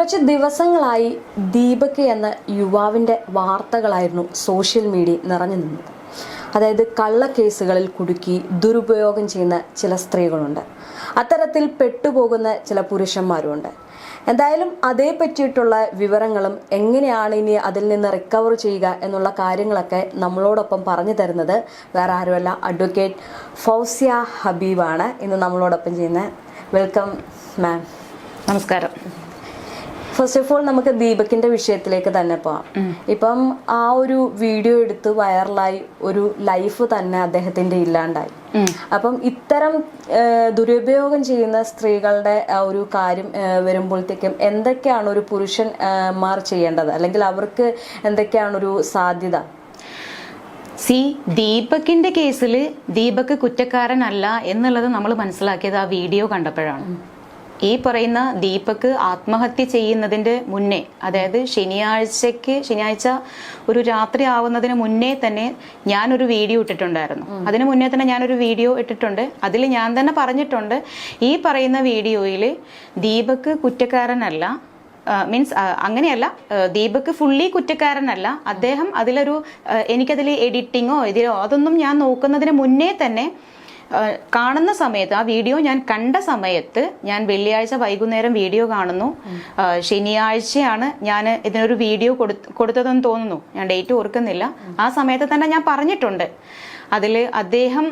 കുറച്ച് ദിവസങ്ങളായി ദീപക് എന്ന യുവാവിൻ്റെ വാർത്തകളായിരുന്നു സോഷ്യൽ മീഡിയ നിറഞ്ഞു നിന്നത്. അതായത് കള്ളക്കേസുകളിൽ കുടുക്കി ദുരുപയോഗം ചെയ്യുന്ന ചില സ്ത്രീകളുണ്ട്, അത്തരത്തിൽ പെട്ടുപോകുന്ന ചില പുരുഷന്മാരുമുണ്ട്. എന്തായാലും അതേ പറ്റിയിട്ടുള്ള വിവരങ്ങളും എങ്ങനെയാണ് ഇനി അതിൽ നിന്ന് റിക്കവർ ചെയ്യുക എന്നുള്ള കാര്യങ്ങളൊക്കെ നമ്മളോടൊപ്പം പറഞ്ഞു തരുന്നത് വേറെ ആരുമല്ല, അഡ്വക്കേറ്റ് ഫൗസിയ ഹബീബാണ് ഇന്ന് നമ്മളോടൊപ്പം ചെയ്യുന്നത്. Welcome ma'am. നമസ്കാരം. ഫസ്റ്റ് ഓഫ് ഓൾ നമുക്ക് ദീപകിന്റെ വിഷയത്തിലേക്ക് തന്നെ പോവാം. ഇപ്പം ആ ഒരു വീഡിയോ എടുത്ത് വൈറലായി ഒരു ലൈഫ് തന്നെ അദ്ദേഹത്തിന്റെ ഇല്ലാണ്ടായി. അപ്പം ഇത്തരം ദുരുപയോഗം ചെയ്യുന്ന സ്ത്രീകളുടെ ആ ഒരു കാര്യം വരുമ്പോഴത്തേക്കും എന്തൊക്കെയാണ് ഒരു പുരുഷന്മാർ ചെയ്യേണ്ടത്, അല്ലെങ്കിൽ അവർക്ക് എന്തൊക്കെയാണ് ഒരു സാധ്യത? ദീപകിന്റെ കേസിൽ ദീപക് കുറ്റക്കാരനല്ല എന്നുള്ളത് നമ്മൾ മനസ്സിലാക്കിയത് ആ വീഡിയോ കണ്ടപ്പോഴാണ്. ഈ പറയുന്ന ദീപക് ആത്മഹത്യ ചെയ്യുന്നതിന്റെ മുന്നേ, അതായത് ശനിയാഴ്ച ഒരു രാത്രി ആവുന്നതിന് മുന്നേ തന്നെ ഞാനൊരു വീഡിയോ ഇട്ടിട്ടുണ്ടായിരുന്നു. അതിന് മുന്നേ തന്നെ ഞാനൊരു വീഡിയോ ഇട്ടിട്ടുണ്ട്. അതിൽ ഞാൻ തന്നെ പറഞ്ഞിട്ടുണ്ട്, ഈ പറയുന്ന വീഡിയോയിൽ ദീപക് കുറ്റക്കാരനല്ല, മീൻസ് അങ്ങനെയല്ല, ദീപക് ഫുള്ളി കുറ്റക്കാരനല്ല. അദ്ദേഹം അതിലൊരു എനിക്കതിൽ എഡിറ്റിങ്ങോ ഇതിലോ അതൊന്നും ഞാൻ നോക്കുന്നതിന് മുന്നേ തന്നെ കാണുന്ന സമയത്ത്, ആ വീഡിയോ ഞാൻ കണ്ട സമയത്ത്, ഞാൻ വെള്ളിയാഴ്ച വൈകുന്നേരം വീഡിയോ കാണുന്നു, ശനിയാഴ്ചയാണ് ഞാൻ ഇതിനൊരു വീഡിയോ കൊടുത്തതെന്ന് തോന്നുന്നു, ഞാൻ ഡേറ്റ് ഓർക്കുന്നില്ല. ആ സമയത്ത് തന്നെ ഞാൻ പറഞ്ഞിട്ടുണ്ട് അതിൽ അദ്ദേഹം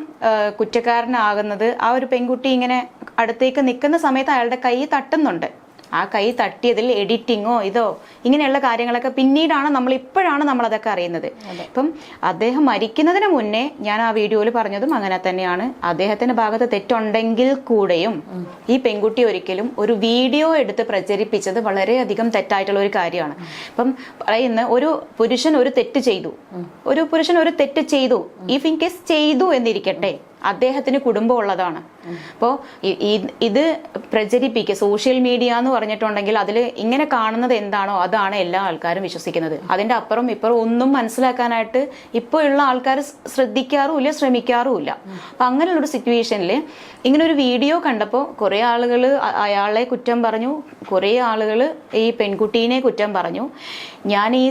കുറ്റക്കാരനാകുന്നത് ആ ഒരു പെൺകുട്ടി ഇങ്ങനെ അടുത്തേക്ക് നിൽക്കുന്ന സമയത്ത് അയാളുടെ കൈ തട്ടുന്നുണ്ട്. ആ കൈ തട്ടിയതിൽ എഡിറ്റിങ്ങോ ഇതോ ഇങ്ങനെയുള്ള കാര്യങ്ങളൊക്കെ പിന്നീടാണ് ഇപ്പോഴാണ് നമ്മൾ അതൊക്കെ അറിയുന്നത്. ഇപ്പം അദ്ദേഹം മരിക്കുന്നതിന് മുന്നേ ഞാൻ ആ വീഡിയോയിൽ പറഞ്ഞതും അങ്ങനെ തന്നെയാണ്. അദ്ദേഹത്തിന്റെ ഭാഗത്ത് തെറ്റുണ്ടെങ്കിൽ കൂടെയും ഈ പെൺകുട്ടി ഒരിക്കലും ഒരു വീഡിയോ എടുത്ത് പ്രചരിപ്പിച്ചത് വളരെയധികം തെറ്റായിട്ടുള്ള ഒരു കാര്യമാണ്. ഇപ്പം പറയുന്ന ഒരു പുരുഷൻ ഒരു തെറ്റ് ചെയ്തു, ഇഫ് ഇൻ കേസ് ചെയ്തു എന്നിരിക്കട്ടെ, അദ്ദേഹത്തിന് കുടുംബം ഉള്ളതാണ്. അപ്പോൾ ഇത് പ്രചരിപ്പിക്കുക, സോഷ്യൽ മീഡിയ എന്ന് പറഞ്ഞിട്ടുണ്ടെങ്കിൽ അതിൽ ഇങ്ങനെ കാണുന്നത് എന്താണോ അതാണ് എല്ലാ ആൾക്കാരും വിശ്വസിക്കുന്നത്. അതിന്റെ അപ്പുറം ഇപ്പുറം ഒന്നും മനസ്സിലാക്കാനായിട്ട് ഇപ്പോഴുള്ള ആൾക്കാർ ശ്രമിക്കാറുമില്ല. അപ്പൊ അങ്ങനെയുള്ളൊരു സിറ്റുവേഷനിൽ ഇങ്ങനെ ഒരു വീഡിയോ കണ്ടപ്പോൾ കുറെ ആളുകൾ അയാളെ കുറ്റം പറഞ്ഞു, കുറെ ആളുകൾ ഈ പെൺകുട്ടീനെ കുറ്റം പറഞ്ഞു. ഞാൻ ഈ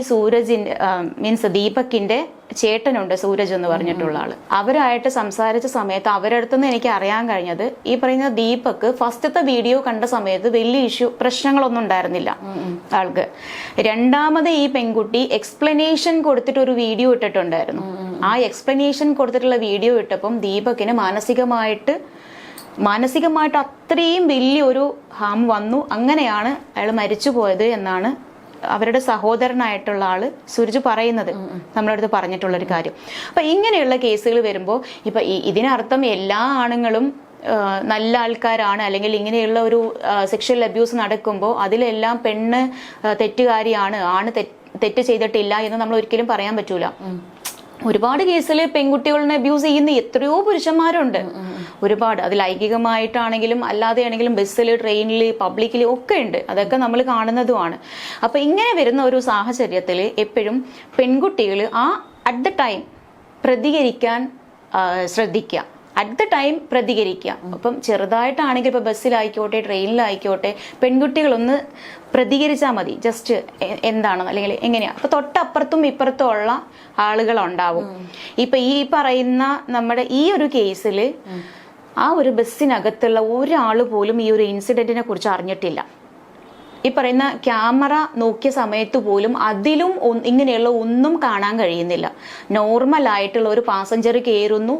മീൻസ് ദീപകിന്റെ ചേട്ടനുണ്ട്, സൂരജ് എന്ന് പറഞ്ഞിട്ടുള്ള ആള്, അവരായിട്ട് സംസാരിച്ച സമയത്ത് അവരുടെ അടുത്തുനിന്ന് എനിക്ക് അറിയാൻ കഴിഞ്ഞത്, ഈ പറയുന്ന ദീപക് ഫസ്റ്റത്തെ വീഡിയോ കണ്ട സമയത്ത് വലിയ പ്രശ്നങ്ങളൊന്നും ഉണ്ടായിരുന്നില്ല ആൾക്ക്. രണ്ടാമത് ഈ പെൺകുട്ടി എക്സ്പ്ലനേഷൻ കൊടുത്തിട്ട് ഒരു വീഡിയോ ഇട്ടിട്ടുണ്ടായിരുന്നു. ആ എക്സ്പ്ലനേഷൻ കൊടുത്തിട്ടുള്ള വീഡിയോ ഇട്ടപ്പം ദീപകിന് മാനസികമായിട്ട് അത്രയും വലിയൊരു ഹാം വന്നു. അങ്ങനെയാണ് അയാൾ മരിച്ചു പോയത് എന്നാണ് അവരുടെ സഹോദരനായിട്ടുള്ള ആള് സൂരജ് പറയുന്നത്, നമ്മളടുത്ത് പറഞ്ഞിട്ടുള്ളൊരു കാര്യം. അപ്പൊ ഇങ്ങനെയുള്ള കേസുകൾ വരുമ്പോൾ ഇപ്പൊ ഇതിനർത്ഥം എല്ലാ ആണുങ്ങളും നല്ല ആൾക്കാരാണ്, അല്ലെങ്കിൽ ഇങ്ങനെയുള്ള ഒരു സെക്ഷൽ അബ്യൂസ് നടക്കുമ്പോൾ അതിലെല്ലാം പെണ്ണ് തെറ്റുകാരിയാണ്, ആണ് തെറ്റ് ചെയ്തിട്ടില്ല എന്ന് നമ്മൾ ഒരിക്കലും പറയാൻ പറ്റൂല. ഒരുപാട് കേസിൽ പെൺകുട്ടികളെ അബ്യൂസ് ചെയ്യുന്ന എത്രയോ പുരുഷന്മാരുണ്ട്, ഒരുപാട്. അത് ലൈംഗികമായിട്ടാണെങ്കിലും അല്ലാതെയാണെങ്കിലും ബസ്സിൽ, ട്രെയിനിൽ, പബ്ലിക്കിൽ ഒക്കെ ഉണ്ട്. അതൊക്കെ നമ്മൾ കാണുന്നതുമാണ്. അപ്പൊ ഇങ്ങനെ വരുന്ന ഒരു സാഹചര്യത്തിൽ എപ്പോഴും പെൺകുട്ടികൾ അറ്റ് ദ ടൈം പ്രതികരിക്കാൻ ശ്രദ്ധിക്കുക, അപ്പം ചെറുതായിട്ടാണെങ്കിൽ ഇപ്പൊ ബസ്സിലായിക്കോട്ടെ, ട്രെയിനിലായിക്കോട്ടെ, പെൺകുട്ടികളൊന്ന് പ്രതികരിച്ചാൽ മതി. ജസ്റ്റ് എന്താണോ അല്ലെങ്കിൽ എങ്ങനെയാ, അപ്പൊ തൊട്ടപ്പുറത്തും ഇപ്പുറത്തും ഉള്ള ആളുകളുണ്ടാവും. ഇപ്പൊ ഈ പറയുന്ന നമ്മുടെ ഈ ഒരു കേസിൽ ആ ഒരു ബസ്സിനകത്തുള്ള ഒരാൾ പോലും ഈ ഒരു ഇൻസിഡന്റിനെ കുറിച്ച് അറിഞ്ഞിട്ടില്ല. ഈ പറയുന്ന ക്യാമറ നോക്കിയ സമയത്ത് പോലും അതിലും ഇങ്ങനെയുള്ള ഒന്നും കാണാൻ കഴിയുന്നില്ല. നോർമൽ ആയിട്ടുള്ള ഒരു പാസഞ്ചർ കയറുന്നു,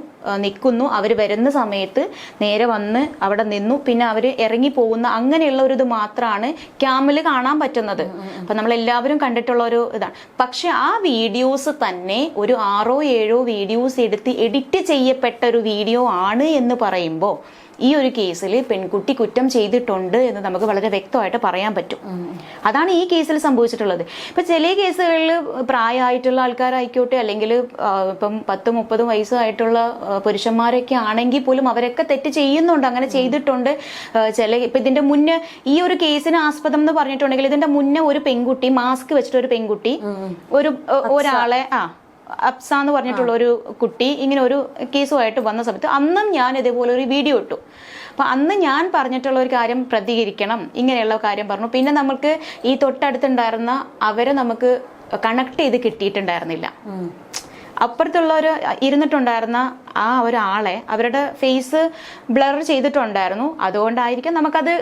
നിൽക്കുന്നു, അവർ വരുന്ന സമയത്ത് നേരെ വന്ന് അവിടെ നിന്നു, പിന്നെ അവർ ഇറങ്ങി പോകുന്ന അങ്ങനെയുള്ള ഒരു ഇത് മാത്രമാണ് ക്യാമിൽ കാണാൻ പറ്റുന്നത്. അപ്പൊ നമ്മൾ എല്ലാവരും കണ്ടിട്ടുള്ള ഒരു ഇതാണ്. പക്ഷെ ആ വീഡിയോസ് തന്നെ ഒരു 6-7 വീഡിയോസ് എടുത്ത് എഡിറ്റ് ചെയ്യപ്പെട്ട ഒരു വീഡിയോ ആണ് എന്ന് പറയുമ്പോൾ ഈ ഒരു കേസിൽ പെൺകുട്ടി കുറ്റം ചെയ്തിട്ടുണ്ട് എന്ന് നമുക്ക് വളരെ വ്യക്തമായിട്ട് പറയാൻ പറ്റും. അതാണ് ഈ കേസിൽ സംഭവിച്ചിട്ടുള്ളത്. ഇപ്പൊ ചില കേസുകളിൽ പ്രായമായിട്ടുള്ള ആൾക്കാരായിക്കോട്ടെ, അല്ലെങ്കിൽ ഇപ്പം 10-30 വയസ്സായിട്ടുള്ള പുരുഷന്മാരൊക്കെ ആണെങ്കിൽ പോലും അവരൊക്കെ തെറ്റ് ചെയ്യുന്നുണ്ട്, അങ്ങനെ ചെയ്തിട്ടുണ്ട്. ഇപ്പൊ ഇതിന്റെ മുന്നേ ഈ ഒരു കേസിന് ആസ്പദം എന്ന് പറഞ്ഞിട്ടുണ്ടെങ്കിൽ ഇതിന്റെ മുന്നേ ഒരു പെൺകുട്ടി മാസ്ക് വെച്ചിട്ട് ഒരു പെൺകുട്ടി ഒരാളെ അപ്സ എന്ന് പറഞ്ഞിട്ടുള്ള ഒരു കുട്ടി ഇങ്ങനെ ഒരു കേസുമായിട്ട് വന്ന സമയത്ത് അന്നും ഞാൻ ഇതേപോലെ ഒരു വീഡിയോ ഇട്ടു. അപ്പൊ അന്ന് ഞാൻ പറഞ്ഞിട്ടുള്ള ഒരു കാര്യം പ്രതികരിക്കണം, ഇങ്ങനെയുള്ള കാര്യം പറഞ്ഞു. പിന്നെ നമുക്ക് ഈ തൊട്ടടുത്തുണ്ടായിരുന്ന അവരെ നമുക്ക് കണക്ട് ചെയ്ത് കിട്ടിയിട്ടുണ്ടായിരുന്നില്ല. അപ്പുറത്തുള്ളവർ ഇരുന്നിട്ടുണ്ടായിരുന്ന ആ ഒരാളെ അവരുടെ ഫേസ് ബ്ലർ ചെയ്തിട്ടുണ്ടായിരുന്നു. അതുകൊണ്ടായിരിക്കും നമുക്കത്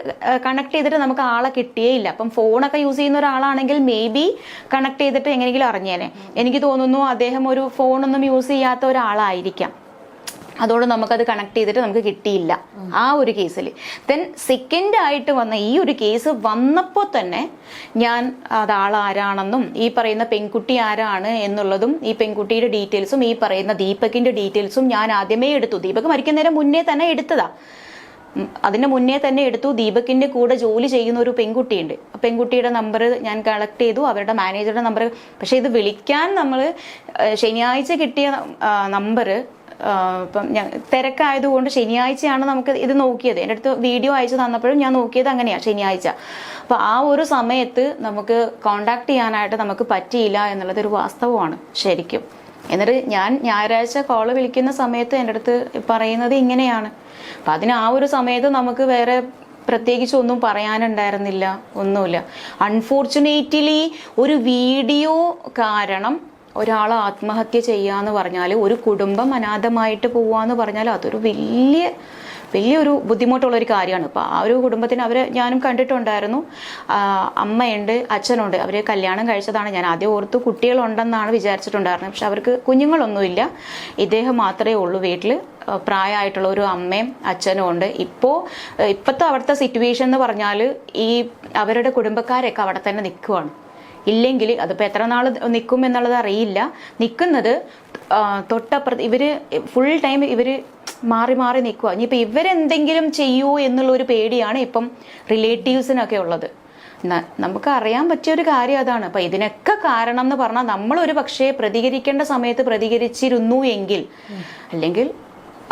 കണക്ട് ചെയ്തിട്ട് നമുക്ക് ആളെ കിട്ടിയേ ഇല്ല. അപ്പം ഫോണൊക്കെ യൂസ് ചെയ്യുന്ന ഒരാളാണെങ്കിൽ മേ ബി കണക്ട് ചെയ്തിട്ട് എങ്ങനെയെങ്കിലും അറിഞ്ഞേനെ. എനിക്ക് തോന്നുന്നു അദ്ദേഹം ഒരു ഫോണൊന്നും യൂസ് ചെയ്യാത്ത ഒരാളായിരിക്കാം. അതുകൊണ്ട് നമുക്കത് കണക്ട് ചെയ്തിട്ട് നമുക്ക് കിട്ടിയില്ല ആ ഒരു കേസിൽ. ദെൻ സെക്കൻഡ് ആയിട്ട് വന്ന ഈ ഒരു കേസ് വന്നപ്പോൾ തന്നെ ഞാൻ അത് ആളാരാണെന്നും ഈ പറയുന്ന പെൺകുട്ടി ആരാണ് എന്നുള്ളതും ഈ പെൺകുട്ടിയുടെ ഡീറ്റെയിൽസും ഈ പറയുന്ന ദീപകിന്റെ ഡീറ്റെയിൽസും ഞാൻ ആദ്യമേ എടുത്തു. ദീപക് മരിക്കുന്നതിന് മുന്നേ തന്നെ എടുത്തതാ. അതിന് മുന്നേ തന്നെ എടുത്തു. ദീപകിന്റെ കൂടെ ജോലി ചെയ്യുന്ന ഒരു പെൺകുട്ടിയുണ്ട്. പെൺകുട്ടിയുടെ നമ്പർ ഞാൻ കളക്ട് ചെയ്തു, അവരുടെ മാനേജറുടെ നമ്പർ. പക്ഷെ ഇത് വിളിക്കാൻ നമ്മൾ ശനിയാഴ്ച കിട്ടിയ നമ്പർ ഇപ്പം തിരക്കായതുകൊണ്ട് ശനിയാഴ്ചയാണ് നമുക്ക് ഇത് നോക്കിയത്. എൻ്റെ അടുത്ത് വീഡിയോ അയച്ചു തന്നപ്പോഴും ഞാൻ നോക്കിയത് അങ്ങനെയാണ്, ശനിയാഴ്ച. അപ്പോൾ ആ ഒരു സമയത്ത് നമുക്ക് കോണ്ടാക്ട് ചെയ്യാനായിട്ട് നമുക്ക് പറ്റിയില്ല എന്നുള്ളത് ഒരു വാസ്തവമാണ് ശരിക്കും. എന്നിട്ട് ഞാൻ ഞായറാഴ്ച കോള് വിളിക്കുന്ന സമയത്ത് എൻ്റെ അടുത്ത് പറയുന്നത് ഇങ്ങനെയാണ്. അപ്പം അതിന് ആ ഒരു സമയത്ത് നമുക്ക് വേറെ പ്രത്യേകിച്ച് ഒന്നും പറയാനുണ്ടായിരുന്നില്ല, ഒന്നുമില്ല. അൺഫോർച്ചുനേറ്റ്ലി ഒരു വീഡിയോ കാരണം ഒരാൾ ആത്മഹത്യ ചെയ്യാന്ന് പറഞ്ഞാൽ, ഒരു കുടുംബം അനാഥമായിട്ട് പോവാന്ന് പറഞ്ഞാൽ അതൊരു വലിയൊരു ബുദ്ധിമുട്ടുള്ളൊരു കാര്യമാണ്. അപ്പോൾ ആ ഒരു കുടുംബത്തിന് അവരെ ഞാനും കണ്ടിട്ടുണ്ടായിരുന്നു. അമ്മയുണ്ട്, അച്ഛനുണ്ട്. അവർ കല്യാണം കഴിച്ചതാണ്. ഞാൻ ആദ്യം ഓർത്തു കുട്ടികളുണ്ടെന്നാണ് വിചാരിച്ചിട്ടുണ്ടായിരുന്നത്. പക്ഷെ അവർക്ക് കുഞ്ഞുങ്ങളൊന്നുമില്ല. ഇദ്ദേഹം മാത്രമേ ഉള്ളൂ വീട്ടിൽ. പ്രായമായിട്ടുള്ള ഒരു അമ്മയും അച്ഛനും ഉണ്ട്. ഇപ്പോഴത്തെ അവിടുത്തെ സിറ്റുവേഷൻ എന്ന് പറഞ്ഞാൽ ഈ അവരുടെ കുടുംബക്കാരൊക്കെ അവിടെ തന്നെ നിൽക്കുവാണ്. ഇല്ലെങ്കിൽ അതിപ്പോൾ എത്ര നാൾ നിൽക്കും എന്നുള്ളത് അറിയില്ല. നിൽക്കുന്നത് തൊട്ടപ്പുറത്ത് ഇവര് ഫുൾ ടൈം ഇവര് മാറി മാറി നിൽക്കുക. ഇനിയിപ്പോൾ ഇവരെന്തെങ്കിലും ചെയ്യുമോ എന്നുള്ളൊരു പേടിയാണ് ഇപ്പം റിലേറ്റീവ്സിനൊക്കെ ഉള്ളത്. നമുക്ക് അറിയാൻ പറ്റിയൊരു കാര്യം അതാണ്. അപ്പം ഇതിനൊക്കെ കാരണം എന്ന് പറഞ്ഞാൽ നമ്മളൊരു പക്ഷേ പ്രതികരിക്കേണ്ട സമയത്ത് പ്രതികരിച്ചിരുന്നു എങ്കിൽ, അല്ലെങ്കിൽ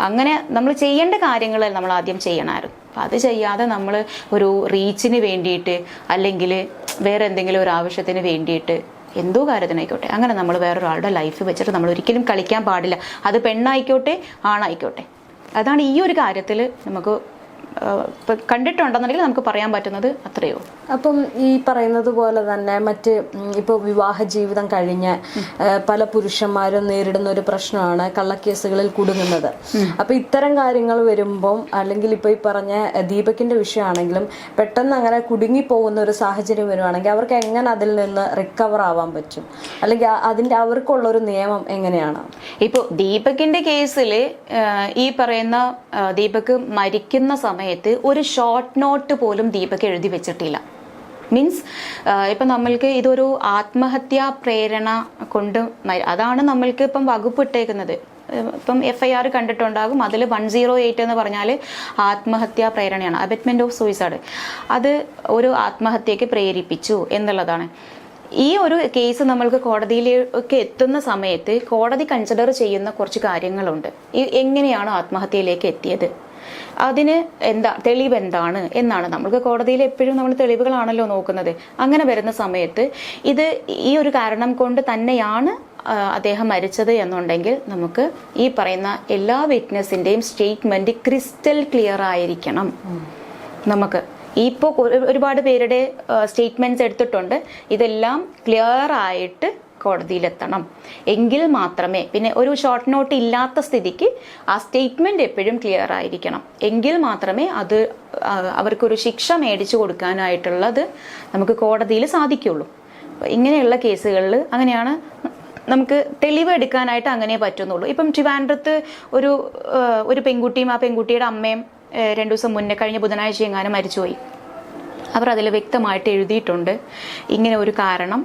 അങ്ങനെ നമ്മൾ ചെയ്യേണ്ട കാര്യങ്ങൾ നമ്മൾ ആദ്യം ചെയ്യണമായിരുന്നു. അപ്പം അത് ചെയ്യാതെ നമ്മൾ ഒരു റീച്ചിന് വേണ്ടിയിട്ട് അല്ലെങ്കിൽ വേറെ എന്തെങ്കിലും ഒരു ആവശ്യത്തിന് വേണ്ടിയിട്ട് എന്തോ കാര്യത്തിനായിക്കോട്ടെ അങ്ങനെ നമ്മൾ വേറൊരാളുടെ ലൈഫ് വെച്ചിട്ട് നമ്മൾ ഒരിക്കലും കളിക്കാൻ പാടില്ല. അത് പെണ്ണായിക്കോട്ടെ ആണായിക്കോട്ടെ. അതാണ് ഈ ഒരു കാര്യത്തിൽ നമുക്ക് കണ്ടിട്ടുണ്ടെന്നുണ്ടെങ്കിൽ നമുക്ക് പറയാൻ പറ്റുന്നത് അത്രയോ. അപ്പം ഈ പറയുന്നത് പോലെ തന്നെ മറ്റ് ഇപ്പോൾ വിവാഹ ജീവിതം കഴിഞ്ഞ് പല പുരുഷന്മാരും നേരിടുന്ന ഒരു പ്രശ്നമാണ് കള്ളക്കേസുകളിൽ കുടുങ്ങുന്നത്. അപ്പൊ ഇത്തരം കാര്യങ്ങൾ വരുമ്പം, അല്ലെങ്കിൽ ഇപ്പൊ ഈ പറഞ്ഞ ദീപകിന്റെ വിഷയമാണെങ്കിലും പെട്ടെന്ന് അങ്ങനെ കുടുങ്ങിപ്പോകുന്ന ഒരു സാഹചര്യം വരുവാണെങ്കിൽ അവർക്ക് എങ്ങനെ അതിൽ നിന്ന് റിക്കവർ ആവാൻ പറ്റും, അല്ലെങ്കിൽ അവർക്കുള്ള ഒരു നിയമം എങ്ങനെയാണ്? ഇപ്പോൾ ദീപകിന്റെ കേസിൽ ഈ പറയുന്ന ദീപക് മരിക്കുന്ന സമയത്ത് ഒരു ഷോർട്ട് നോട്ട് പോലും ദീപക് എഴുതി വെച്ചിട്ടില്ല. മീൻസ് ഇപ്പം നമ്മൾക്ക് ഇതൊരു ആത്മഹത്യാ പ്രേരണ കൊണ്ട് അതാണ് നമ്മൾക്ക് ഇപ്പം വകുപ്പ് ഇട്ടേക്കുന്നത്. ഇപ്പം FIR കണ്ടിട്ടുണ്ടാകും. അതിൽ 108 എന്ന് പറഞ്ഞാൽ ആത്മഹത്യാ പ്രേരണയാണ്, അബറ്റ്മെന്റ് ഓഫ് സൂയിസൈഡ്. അത് ഒരു ആത്മഹത്യക്ക് പ്രേരിപ്പിച്ചു എന്നുള്ളതാണ്. ഈ ഒരു കേസ് നമ്മൾക്ക് കോടതിയിലേക്ക് എത്തുന്ന സമയത്ത് കോടതി കൺസിഡർ ചെയ്യുന്ന കുറച്ച് കാര്യങ്ങളുണ്ട്. എങ്ങനെയാണ് ആത്മഹത്യയിലേക്ക് എത്തിയത്, അതിന് തെളിവ് എന്താണ് എന്നാണ്. നമ്മൾക്ക് കോടതിയിൽ എപ്പോഴും നമ്മൾ തെളിവുകളാണല്ലോ നോക്കുന്നത്. അങ്ങനെ വരുന്ന സമയത്ത് ഈ ഒരു കാരണം കൊണ്ട് തന്നെയാണ് അദ്ദേഹം മരിച്ചത് എന്നുണ്ടെങ്കിൽ നമുക്ക് ഈ പറയുന്ന എല്ലാ വിറ്റ്നസിന്റെയും സ്റ്റേറ്റ്മെന്റ് ക്രിസ്റ്റൽ ക്ലിയർ ആയിരിക്കണം. നമുക്ക് ഇപ്പോൾ ഒരുപാട് പേരുടെ സ്റ്റേറ്റ്മെന്റ്സ് എടുത്തിട്ടുണ്ട്. ഇതെല്ലാം ക്ലിയർ ആയിട്ട് കോടതിയിലെത്തണം. എങ്കിൽ മാത്രമേ, പിന്നെ ഒരു ഷോർട്ട് നോട്ട് ഇല്ലാത്ത സ്ഥിതിക്ക് ആ സ്റ്റേറ്റ്മെന്റ് എപ്പോഴും ക്ലിയർ ആയിരിക്കണം. എങ്കിൽ മാത്രമേ അത് അവർക്കൊരു ശിക്ഷ മേടിച്ചു കൊടുക്കാനായിട്ടുള്ളത് നമുക്ക് കോടതിയിൽ സാധിക്കുള്ളൂ. ഇങ്ങനെയുള്ള കേസുകളിൽ അങ്ങനെയാണ് നമുക്ക് തെളിവ് എടുക്കാനായിട്ട് അങ്ങനെ പറ്റുന്നുള്ളൂ. ഇപ്പം ട്രിവാൻഡ്രത്ത് ഒരു പെൺകുട്ടിയും ആ പെൺകുട്ടിയുടെ അമ്മയും 2 ദിവസം മുന്നേ കഴിഞ്ഞ ബുധനാഴ്ച എങ്ങാനും മരിച്ചുപോയി. അവർ അതിൽ വ്യക്തമായിട്ട് എഴുതിയിട്ടുണ്ട്, ഇങ്ങനെ ഒരു കാരണം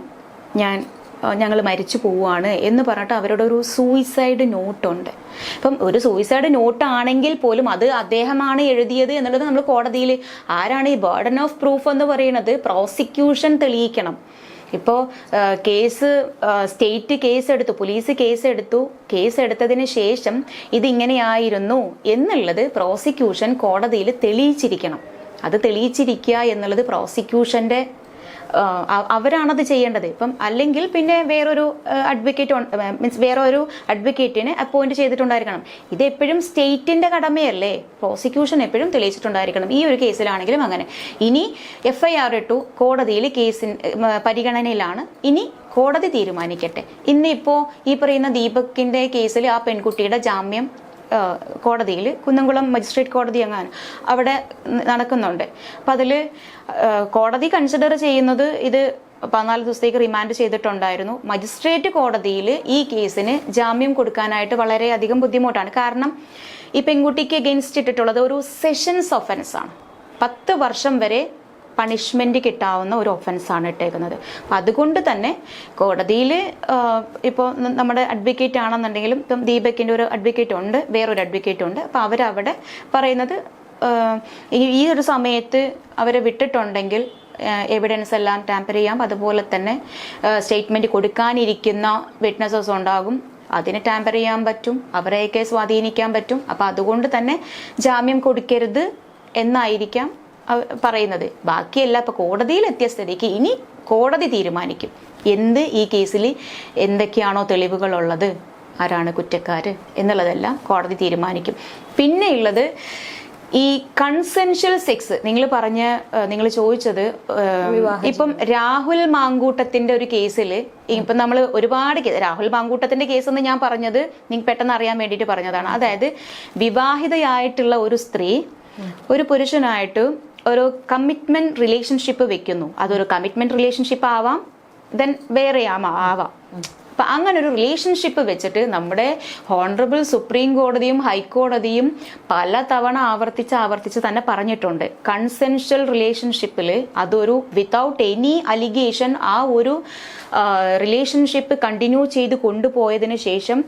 ഞങ്ങൾ മരിച്ചു പോവുകയാണ് എന്ന് പറഞ്ഞിട്ട് അവരുടെ ഒരു സൂയിസൈഡ് നോട്ടുണ്ട്. ഇപ്പം ഒരു സൂയിസൈഡ് നോട്ട് ആണെങ്കിൽ പോലും അത് അദ്ദേഹമാണ് എഴുതിയത് എന്നുള്ളത് നമ്മൾ കോടതിയിൽ ആരാണ് ഈ ബർഡൻ ഓഫ് പ്രൂഫ് എന്ന് പറയുന്നത്? പ്രോസിക്യൂഷൻ തെളിയിക്കണം. ഇപ്പോൾ സ്റ്റേറ്റ് കേസെടുത്തു, പോലീസ് കേസെടുത്തതിന് ശേഷം ഇതിങ്ങനെയായിരുന്നു എന്നുള്ളത് പ്രോസിക്യൂഷൻ കോടതിയിൽ തെളിയിച്ചിരിക്കണം. അത് തെളിയിച്ചിരിക്കുക എന്നുള്ളത് പ്രോസിക്യൂഷന്റെ അവരാണത് ചെയ്യേണ്ടത്. ഇപ്പം അല്ലെങ്കിൽ പിന്നെ വേറൊരു അഡ്വക്കേറ്റ് മീൻസ് വേറൊരു അഡ്വക്കേറ്റിനെ അപ്പോയിന്റ് ചെയ്തിട്ടുണ്ടായിരിക്കണം. ഇത് എപ്പോഴും സ്റ്റേറ്റിന്റെ കടമയല്ലേ, പ്രോസിക്യൂഷൻ എപ്പോഴും തെളിയിച്ചിട്ടുണ്ടായിരിക്കണം. ഈ ഒരു കേസിലാണെങ്കിലും അങ്ങനെ. ഇനി FIR ഇട്ടു, കോടതിയിൽ പരിഗണനയിലാണ്, ഇനി കോടതി തീരുമാനിക്കട്ടെ. ഇന്നിപ്പോ ഈ പറയുന്ന ദീപകിന്റെ കേസിൽ ആ പെൺകുട്ടിയുടെ ജാമ്യം കോടതിയിൽ, കുന്നംകുളം മജിസ്ട്രേറ്റ് കോടതി അങ്ങനെ അവിടെ നടക്കുന്നുണ്ട്. അപ്പം അതിൽ കോടതി കൺസിഡർ ചെയ്യുന്നത് ഇത് 14 ദിവസത്തേക്ക് റിമാൻഡ് ചെയ്തിട്ടുണ്ടായിരുന്നു. മജിസ്ട്രേറ്റ് കോടതിയിൽ ഈ കേസിന് ജാമ്യം കൊടുക്കാനായിട്ട് വളരെയധികം ബുദ്ധിമുട്ടാണ്. കാരണം ഈ പെൺകുട്ടിക്ക് എഗെയിൻസ്റ്റ് ഇട്ടിട്ടുള്ളത് ഒരു സെഷൻസ് ഒഫൻസ് ആണ്. 10 വർഷം വരെ പണിഷ്മെന്റ് കിട്ടാവുന്ന ഒരു ഒഫൻസാണ് ഇട്ടേക്കുന്നത്. അപ്പം അതുകൊണ്ട് തന്നെ കോടതിയിൽ ഇപ്പോൾ നമ്മുടെ അഡ്വക്കേറ്റ് ആണെന്നുണ്ടെങ്കിലും, ഇപ്പം ദീപകിൻ്റെ ഒരു അഡ്വക്കേറ്റ് ഉണ്ട്, വേറൊരു അഡ്വക്കേറ്റ് ഉണ്ട്. അപ്പം അവരവിടെ പറയുന്നത് ഈ ഒരു സമയത്ത് അവരെ വിട്ടിട്ടുണ്ടെങ്കിൽ എവിഡൻസ് എല്ലാം ടാമ്പർ ചെയ്യാം. അതുപോലെ തന്നെ സ്റ്റേറ്റ്മെന്റ് കൊടുക്കാനിരിക്കുന്ന വിറ്റ്നസസ് ഉണ്ടാകും, അതിന് ടാമ്പർ ചെയ്യാൻ പറ്റും, അവരെയൊക്കെ സ്വാധീനിക്കാൻ പറ്റും. അപ്പം അതുകൊണ്ട് തന്നെ ജാമ്യം കൊടുക്കരുത് എന്നായിരിക്കാം പറയുന്നത്. ബാക്കിയല്ല, ഇപ്പൊ കോടതിയിൽ എത്തിയ സ്ഥിതിക്ക് ഇനി കോടതി തീരുമാനിക്കും എന്ത് ഈ കേസിൽ എന്തൊക്കെയാണോ തെളിവുകളുള്ളത്, ആരാണ് കുറ്റക്കാര് എന്നുള്ളതെല്ലാം കോടതി തീരുമാനിക്കും. പിന്നെ ഉള്ളത് ഈ കൺസെൻഷ്യൽ സെക്സ്. നിങ്ങൾ ചോദിച്ചത് ഇപ്പം രാഹുൽ മാങ്കൂട്ടത്തിന്റെ ഒരു കേസിൽ, ഇപ്പം നമ്മൾ ഒരുപാട് രാഹുൽ മാങ്കൂട്ടത്തിന്റെ കേസ് എന്ന് ഞാൻ പറഞ്ഞത് നിങ്ങൾക്ക് പെട്ടെന്ന് അറിയാൻ വേണ്ടിയിട്ട് പറഞ്ഞതാണ്. അതായത് വിവാഹിതയായിട്ടുള്ള ഒരു സ്ത്രീ ഒരു പുരുഷനായിട്ട് ഒരു കമ്മിറ്റ്മെന്റ് റിലേഷൻഷിപ്പ് വെക്കുന്നു. അതൊരു കമ്മിറ്റ്മെന്റ് റിലേഷൻഷിപ്പ് ആവാം, ദെൻ വേറെ ആവാം. അപ്പൊ അങ്ങനെ ഒരു റിലേഷൻഷിപ്പ് വെച്ചിട്ട് നമ്മുടെ ഹോണറബിൾ സുപ്രീം കോടതിയും ഹൈക്കോടതിയും പല തവണ ആവർത്തിച്ച് തന്നെ പറഞ്ഞിട്ടുണ്ട്, കൺസെൻഷ്യൽ റിലേഷൻഷിപ്പിൽ അതൊരു വിത്തൗട്ട് എനി അലിഗേഷൻ ആ ഒരു റിലേഷൻഷിപ്പ് കണ്ടിന്യൂ ചെയ്ത് കൊണ്ടുപോയതിന് ശേഷം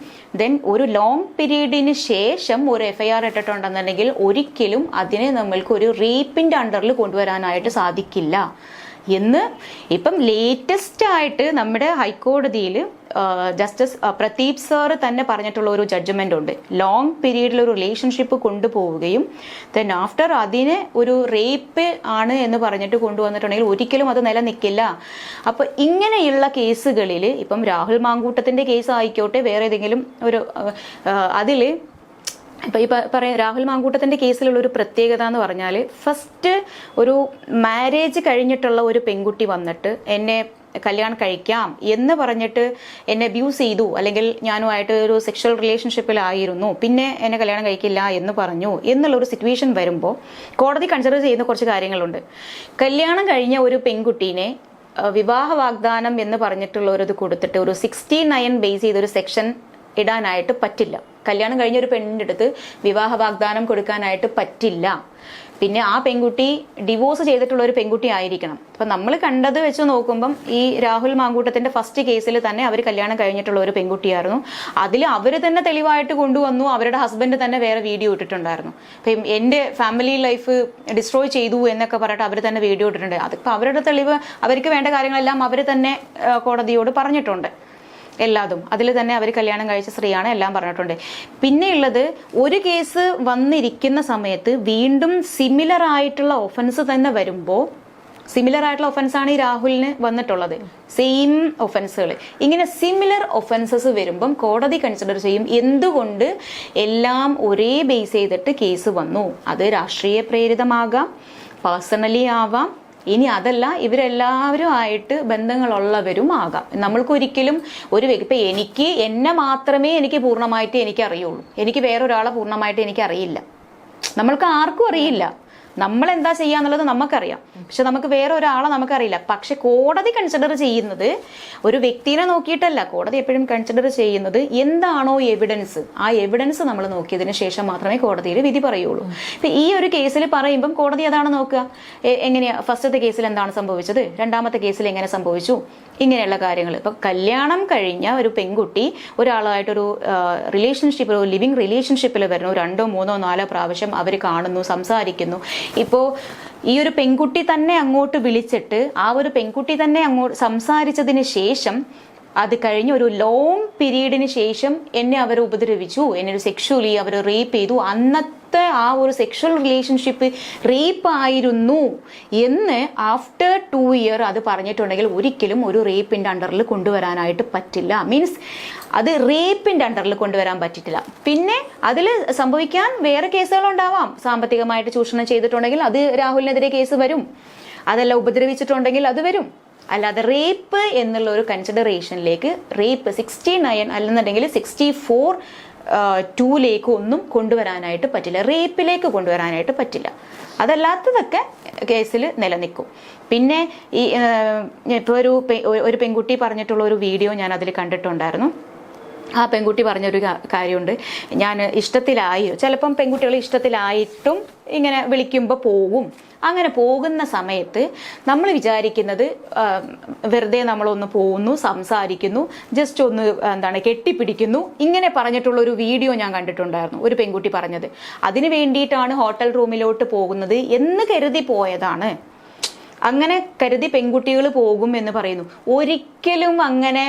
ദെൻ ഒരു ലോങ് പീരീഡിന് ശേഷം ഒരു FIR ഇട്ടിട്ടുണ്ടെന്നുണ്ടെങ്കിൽ ഒരിക്കലും അതിനെ നമ്മൾക്ക് ഒരു റേപ്പിന്റെ അണ്ടറിൽ കൊണ്ടുവരാനായിട്ട് സാധിക്കില്ല എന്ന് ഇപ്പം ലേറ്റസ്റ്റ് ആയിട്ട് നമ്മുടെ ഹൈക്കോടതിയിൽ ജസ്റ്റിസ് പ്രദീപ് സാർ തന്നെ പറഞ്ഞിട്ടുള്ള ഒരു ജഡ്ജ്മെന്റ് ഉണ്ട്. ലോങ് പീരീഡിൽ ഒരു റിലേഷൻഷിപ്പ് കൊണ്ടുപോവുകയും ദെൻ ആഫ്റ്റർ അതിനെ ഒരു റേപ്പ് ആണ് എന്ന് പറഞ്ഞിട്ട് കൊണ്ടുവന്നിട്ടുണ്ടെങ്കിൽ ഒരിക്കലും അത് നിലനിൽക്കില്ല. അപ്പൊ ഇങ്ങനെയുള്ള കേസുകളിൽ ഇപ്പം രാഹുൽ മാങ്കൂട്ടത്തിന്റെ കേസ് ആയിക്കോട്ടെ, വേറെ ഏതെങ്കിലും ഒരു അതില് ഇപ്പൊ ഈ രാഹുൽ മാങ്കൂട്ടത്തിന്റെ കേസിലുള്ള ഒരു പ്രത്യേകത എന്ന് പറഞ്ഞാൽ, ഫസ്റ്റ് ഒരു മാരേജ് കഴിഞ്ഞിട്ടുള്ള ഒരു പെൺകുട്ടി വന്നിട്ട് എന്നെ കല്യാണം കഴിക്കാം എന്ന് പറഞ്ഞിട്ട് എന്നെ അബ്യൂസ് ചെയ്തു, അല്ലെങ്കിൽ ഞാനുമായിട്ട് ഒരു സെക്ഷൽ റിലേഷൻഷിപ്പിലായിരുന്നു, പിന്നെ എന്നെ കല്യാണം കഴിക്കില്ല എന്ന് പറഞ്ഞു എന്നുള്ള ഒരു സിറ്റുവേഷൻ വരുമ്പോൾ കോടതി കൺസിഡർ ചെയ്യുന്ന കുറച്ച് കാര്യങ്ങളുണ്ട്. കല്യാണം കഴിഞ്ഞ ഒരു പെൺകുട്ടീനെ വിവാഹ വാഗ്ദാനം എന്ന് പറഞ്ഞിട്ടുള്ള ഒരു ഇത് കൊടുത്തിട്ട് ഒരു 69 ബേസ് ചെയ്തൊരു സെക്ഷൻ ഇടാനായിട്ട് പറ്റില്ല. കല്യാണം കഴിഞ്ഞ ഒരു പെണ്ണിൻ്റെ അടുത്ത് വിവാഹ വാഗ്ദാനം കൊടുക്കാനായിട്ട് പറ്റില്ല. പിന്നെ ആ പെൺകുട്ടി ഡിവോഴ്സ് ചെയ്തിട്ടുള്ള ഒരു പെൺകുട്ടി ആയിരിക്കണം. അപ്പൊ നമ്മൾ കണ്ടത് വെച്ച് നോക്കുമ്പം ഈ രാഹുൽ മാങ്കൂട്ടത്തിന്റെ ഫസ്റ്റ് കേസിൽ തന്നെ അവർ കല്യാണം കഴിഞ്ഞിട്ടുള്ള ഒരു പെൺകുട്ടിയായിരുന്നു. അതിൽ അവർ തന്നെ തെളിവായിട്ട് കൊണ്ടുവന്നു, അവരുടെ ഹസ്ബൻഡ് തന്നെ വേറെ വീഡിയോ ഇട്ടിട്ടുണ്ടായിരുന്നു. അപ്പം എന്റെ ഫാമിലി ലൈഫ് ഡിസ്ട്രോയ് ചെയ്തു എന്നൊക്കെ പറഞ്ഞിട്ട് അവർ തന്നെ വീഡിയോ ഇട്ടിട്ടുണ്ട്. അതിപ്പോ അവരുടെ തെളിവ്, അവർക്ക് വേണ്ട കാര്യങ്ങളെല്ലാം അവർ തന്നെ കോടതിയോട് പറഞ്ഞിട്ടുണ്ട്. എല്ലാതും അതിൽ തന്നെ അവർ കല്യാണം കഴിച്ച സ്ത്രീയാണ്, എല്ലാം പറഞ്ഞിട്ടുണ്ട്. പിന്നെയുള്ളത്, ഒരു കേസ് വന്നിരിക്കുന്ന സമയത്ത് വീണ്ടും സിമിലർ ആയിട്ടുള്ള ഒഫൻസ് തന്നെ വരുമ്പോൾ, സിമിലർ ആയിട്ടുള്ള ഒഫൻസാണ് ഈ രാഹുലിന് വന്നിട്ടുള്ളത്, സെയിം ഒഫൻസുകൾ. ഇങ്ങനെ സിമിലർ ഒഫൻസസ് വരുമ്പം കോടതി കൺസിഡർ ചെയ്യും എന്തുകൊണ്ട് എല്ലാം ഒരേ ബേസ് ചെയ്തിട്ട് കേസ് വന്നു. അത് രാഷ്ട്രീയ പ്രേരിതമാകാം, പേഴ്സണലി ആവാം, ഇനി അതല്ല ഇവരെല്ലാവരും ആയിട്ട് ബന്ധങ്ങളുള്ളവരും ആകാം. നമ്മൾക്കൊരിക്കലും ഇപ്പൊ എന്നെ മാത്രമേ എനിക്ക് പൂർണ്ണമായിട്ട് എനിക്ക് അറിയുള്ളൂ, എനിക്ക് വേറൊരാളെ പൂർണ്ണമായിട്ട് എനിക്ക് അറിയില്ല. നമ്മൾക്ക് ആർക്കും അറിയില്ല നമ്മൾ എന്താ ചെയ്യാന്നുള്ളത് നമുക്കറിയാം, പക്ഷെ നമുക്ക് വേറെ ഒരാളെ നമുക്കറിയില്ല. പക്ഷെ കോടതി കൺസിഡർ ചെയ്യുന്നത് ഒരു വ്യക്തിനെ നോക്കിയിട്ടല്ല. കോടതി എപ്പോഴും കൺസിഡർ ചെയ്യുന്നത് എന്താണോ എവിഡൻസ്, ആ എവിഡൻസ് നമ്മൾ നോക്കിയതിന് ശേഷം മാത്രമേ കോടതിയിൽ വിധി പറയുള്ളൂ. ഇപ്പൊ ഈ ഒരു കേസിൽ പറയുമ്പം കോടതി അതാണ് നോക്കുക, എങ്ങനെയാ ഫസ്റ്റത്തെ കേസിൽ എന്താണ് സംഭവിച്ചത്, രണ്ടാമത്തെ കേസിൽ എങ്ങനെ സംഭവിച്ചു, ഇങ്ങനെയുള്ള കാര്യങ്ങൾ. ഇപ്പൊ കല്യാണം കഴിഞ്ഞ ഒരു പെൺകുട്ടി ഒരാളായിട്ടൊരു റിലേഷൻഷിപ്പ്, ഒരു ലിവിങ് റിലേഷൻഷിപ്പിൽ വരുന്നു, 2, 3, 4 പ്രാവശ്യം അവർ കാണുന്നു, സംസാരിക്കുന്നു. ഇപ്പോ ഈ ഒരു പെൺകുട്ടി തന്നെ അങ്ങോട്ട് വിളിച്ചിട്ട് ആ ഒരു പെൺകുട്ടി തന്നെ അങ്ങോട്ട് സംസാരിച്ചതിന് ശേഷം അത് കഴിഞ്ഞ് ഒരു ലോങ് പീരീഡിന് ശേഷം എന്നെ അവർ ഉപദ്രവിച്ചു, എന്നെ ഒരു സെക്ഷുവലി അവർ റേപ്പ് ചെയ്തു, ആദ്യത്തെ ആ ഒരു സെക്ഷൽ റിലേഷൻഷിപ്പ് റേപ്പ് ആയിരുന്നു എന്ന് ആഫ്റ്റർ 2 ഇയർ അത് പറഞ്ഞിട്ടുണ്ടെങ്കിൽ ഒരിക്കലും ഒരു റേപ്പിന്റെ അണ്ടറിൽ കൊണ്ടുവരാനായിട്ട് പറ്റില്ല. മീൻസ് അത് റേപ്പിന്റെ അണ്ടറിൽ കൊണ്ടുവരാൻ പറ്റില്ല. പിന്നെ അതിൽ സംഭവിക്കാൻ വേറെ കേസുകളുണ്ടാവാം. സാമ്പത്തികമായിട്ട് ചൂഷണം ചെയ്തിട്ടുണ്ടെങ്കിൽ അത് രാഹുലിനെതിരെ കേസ് വരും. അതല്ല ഉപദ്രവിച്ചിട്ടുണ്ടെങ്കിൽ അത് വരും. അല്ലാതെ റേപ്പ് എന്നുള്ള ഒരു കൺസിഡറേഷനിലേക്ക് റേപ്പ് 69 അല്ലെന്നുണ്ടെങ്കിൽ 64(2) ഒന്നും കൊണ്ടുവരാനായിട്ട് പറ്റില്ല. റേപ്പിലേക്ക് കൊണ്ടുവരാനായിട്ട് പറ്റില്ല. അതല്ലാത്തതൊക്കെ കേസിൽ നിലനിൽക്കും. പിന്നെ ഈ ഇപ്പോൾ ഒരു പെൺകുട്ടി പറഞ്ഞിട്ടുള്ള ഒരു വീഡിയോ ഞാൻ അതിൽ കണ്ടിട്ടുണ്ടായിരുന്നു. ആ പെൺകുട്ടി പറഞ്ഞൊരു കാര്യമുണ്ട്, ഞാൻ ഇഷ്ടത്തിലായി, ചിലപ്പം പെൺകുട്ടികൾ ഇഷ്ടത്തിലായിട്ടും ഇങ്ങനെ വിളിക്കുമ്പോൾ പോകും. അങ്ങനെ പോകുന്ന സമയത്ത് നമ്മൾ വിചാരിക്കുന്നത് വെറുതെ നമ്മളൊന്ന് പോകുന്നു, സംസാരിക്കുന്നു, ജസ്റ്റ് ഒന്ന് കെട്ടിപ്പിടിക്കുന്നു, ഇങ്ങനെ പറഞ്ഞിട്ടുള്ള ഒരു വീഡിയോ ഞാൻ കണ്ടിട്ടുണ്ടായിരുന്നു. ഒരു പെൺകുട്ടി പറഞ്ഞത് അതിന് വേണ്ടിയിട്ടാണ് ഹോട്ടൽ റൂമിലോട്ട് പോകുന്നത് എന്ന് കരുതി പോയതാണ്. അങ്ങനെ കരുതി പെൺകുട്ടികൾ പോകും എന്ന് പറയുന്നു. ഒരിക്കലും അങ്ങനെ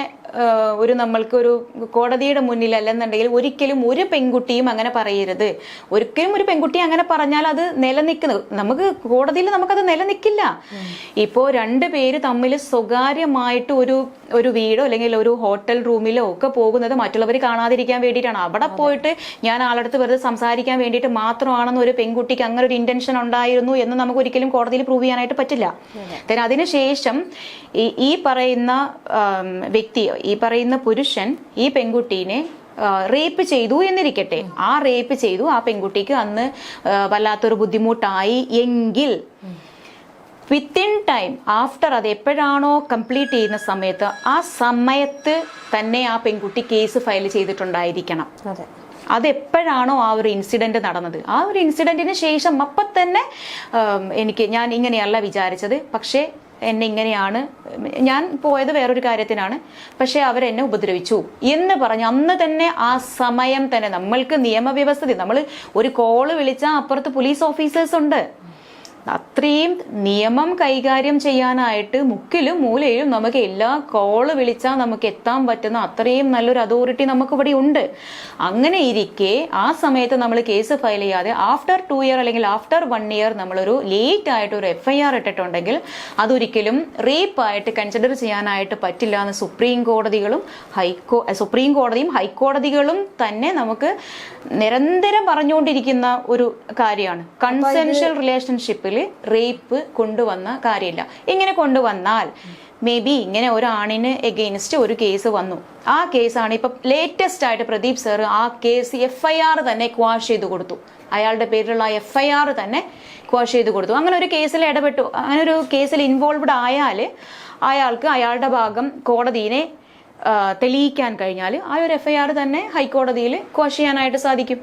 ഒരു നമ്മൾക്കൊരു കോടതിയുടെ മുന്നിൽ അല്ലെന്നുണ്ടെങ്കിൽ ഒരിക്കലും ഒരു പെൺകുട്ടിയും അങ്ങനെ പറയരുത്. ഒരിക്കലും ഒരു പെൺകുട്ടി അങ്ങനെ പറഞ്ഞാൽ അത് നിലനിൽക്കുന്നത് നമുക്ക് കോടതിയിൽ നമുക്കത് നിലനിൽക്കില്ല. ഇപ്പോ 2 പേര് തമ്മിൽ സ്വകാര്യമായിട്ട് ഒരു വീടോ അല്ലെങ്കിൽ ഒരു ഹോട്ടൽ റൂമിലോ ഒക്കെ പോകുന്നത് മറ്റുള്ളവർ കാണാതിരിക്കാൻ വേണ്ടിയിട്ടാണ്. അവിടെ പോയിട്ട് ഞാൻ ആളടുത്ത് വെറുതെ സംസാരിക്കാൻ വേണ്ടിയിട്ട് മാത്രമാണെന്ന് ഒരു പെൺകുട്ടിക്ക് അങ്ങനെ ഒരു ഇന്റൻഷൻ ഉണ്ടായിരുന്നു എന്ന് നമുക്ക് ഒരിക്കലും കോടതിയിൽ പ്രൂവ് ചെയ്യാനായിട്ട് പറ്റില്ല. അതിനുശേഷം ഈ പറയുന്ന വ്യക്തി, ഈ പറയുന്ന പുരുഷൻ ഈ പെൺകുട്ടീനെ റേപ്പ് ചെയ്തു എന്നിരിക്കട്ടെ. ആ റേപ്പ് ചെയ്തു, ആ പെൺകുട്ടിക്ക് അന്ന് വല്ലാത്തൊരു ബുദ്ധിമുട്ടായി എങ്കിൽ വിത്തിൻ ടൈം ആഫ്റ്റർ അത് എപ്പോഴാണോ കംപ്ലീറ്റ് ചെയ്യുന്ന സമയത്ത് ആ സമയത്ത് തന്നെ ആ പെൺകുട്ടി കേസ് ഫയൽ ചെയ്തിട്ടുണ്ടായിരിക്കണം. അതെപ്പോഴാണോ ആ ഒരു ഇൻസിഡന്റ് നടന്നത്, ആ ഒരു ഇൻസിഡന്റിന് ശേഷം അപ്പം തന്നെ ഞാൻ ഇങ്ങനെയല്ല വിചാരിച്ചത്, പക്ഷേ എന്നെ ഇങ്ങനെയാണ്, ഞാൻ പോയത് വേറൊരു കാര്യത്തിനാണ്, പക്ഷെ അവരെന്നെ ഉപദ്രവിച്ചു എന്ന് പറഞ്ഞ് അന്ന് തന്നെ ആ സമയം തന്നെ നമ്മൾക്ക് നിയമവ്യവസ്ഥ, നമ്മൾ ഒരു കോള് വിളിച്ചാൽ അപ്പുറത്ത് പോലീസ് ഓഫീസേഴ്സ് ഉണ്ട്. അത്രയും നിയമം കൈകാര്യം ചെയ്യാനായിട്ട് മുക്കിലും മൂലയിലും നമുക്ക് എല്ലാ കോള് വിളിച്ചാൽ നമുക്ക് എത്താൻ പറ്റുന്ന അത്രയും നല്ലൊരു അതോറിറ്റി നമുക്ക് ഇവിടെ ഉണ്ട്. അങ്ങനെ ഇരിക്കെ ആ സമയത്ത് നമ്മൾ കേസ് ഫയൽ ചെയ്യാതെ ആഫ്റ്റർ 2 ഇയർ അല്ലെങ്കിൽ ആഫ്റ്റർ 1 ഇയർ നമ്മളൊരു ലേറ്റ് ആയിട്ട് ഒരു FIR ഇട്ടിട്ടുണ്ടെങ്കിൽ അതൊരിക്കലും റേപ്പ് ആയിട്ട് കൺസിഡർ ചെയ്യാനായിട്ട് പറ്റില്ല എന്ന് സുപ്രീം കോടതിയും ഹൈക്കോടതികളും തന്നെ നമുക്ക് നിരന്തരം പറഞ്ഞുകൊണ്ടിരിക്കുന്ന ഒരു കാര്യമാണ്. കൺസെൻഷ്യൽ റിലേഷൻഷിപ്പിൽ റേപ്പ് കൊണ്ടുവന്ന കാര്യമില്ല. ഇങ്ങനെ കൊണ്ടുവന്നാൽ മേ ബി ഇങ്ങനെ ഒരാണിന് എഗെയിൻസ്റ്റ് ഒരു കേസ് വന്നു, ആ കേസാണ് ഇപ്പൊ ലേറ്റസ്റ്റ് ആയിട്ട് പ്രദീപ് സർ ആ കേസ് FIR തന്നെ ക്വാഷ് ചെയ്ത് കൊടുത്തു. അയാളുടെ പേരിലുള്ള FIR തന്നെ ക്വാഷ് ചെയ്ത് കൊടുത്തു. അങ്ങനെ ഒരു കേസിൽ ഇടപെട്ടു, അങ്ങനെ ഒരു കേസിൽ ഇൻവോൾവ്ഡ് ആയാൽ അയാൾക്ക് അയാളുടെ ഭാഗം കോടതിയെ തെളിയിക്കാൻ കഴിഞ്ഞാൽ ആ ഒരു FIR തന്നെ ഹൈക്കോടതിയിൽ ക്വാഷ് ചെയ്യാനായിട്ട് സാധിക്കും.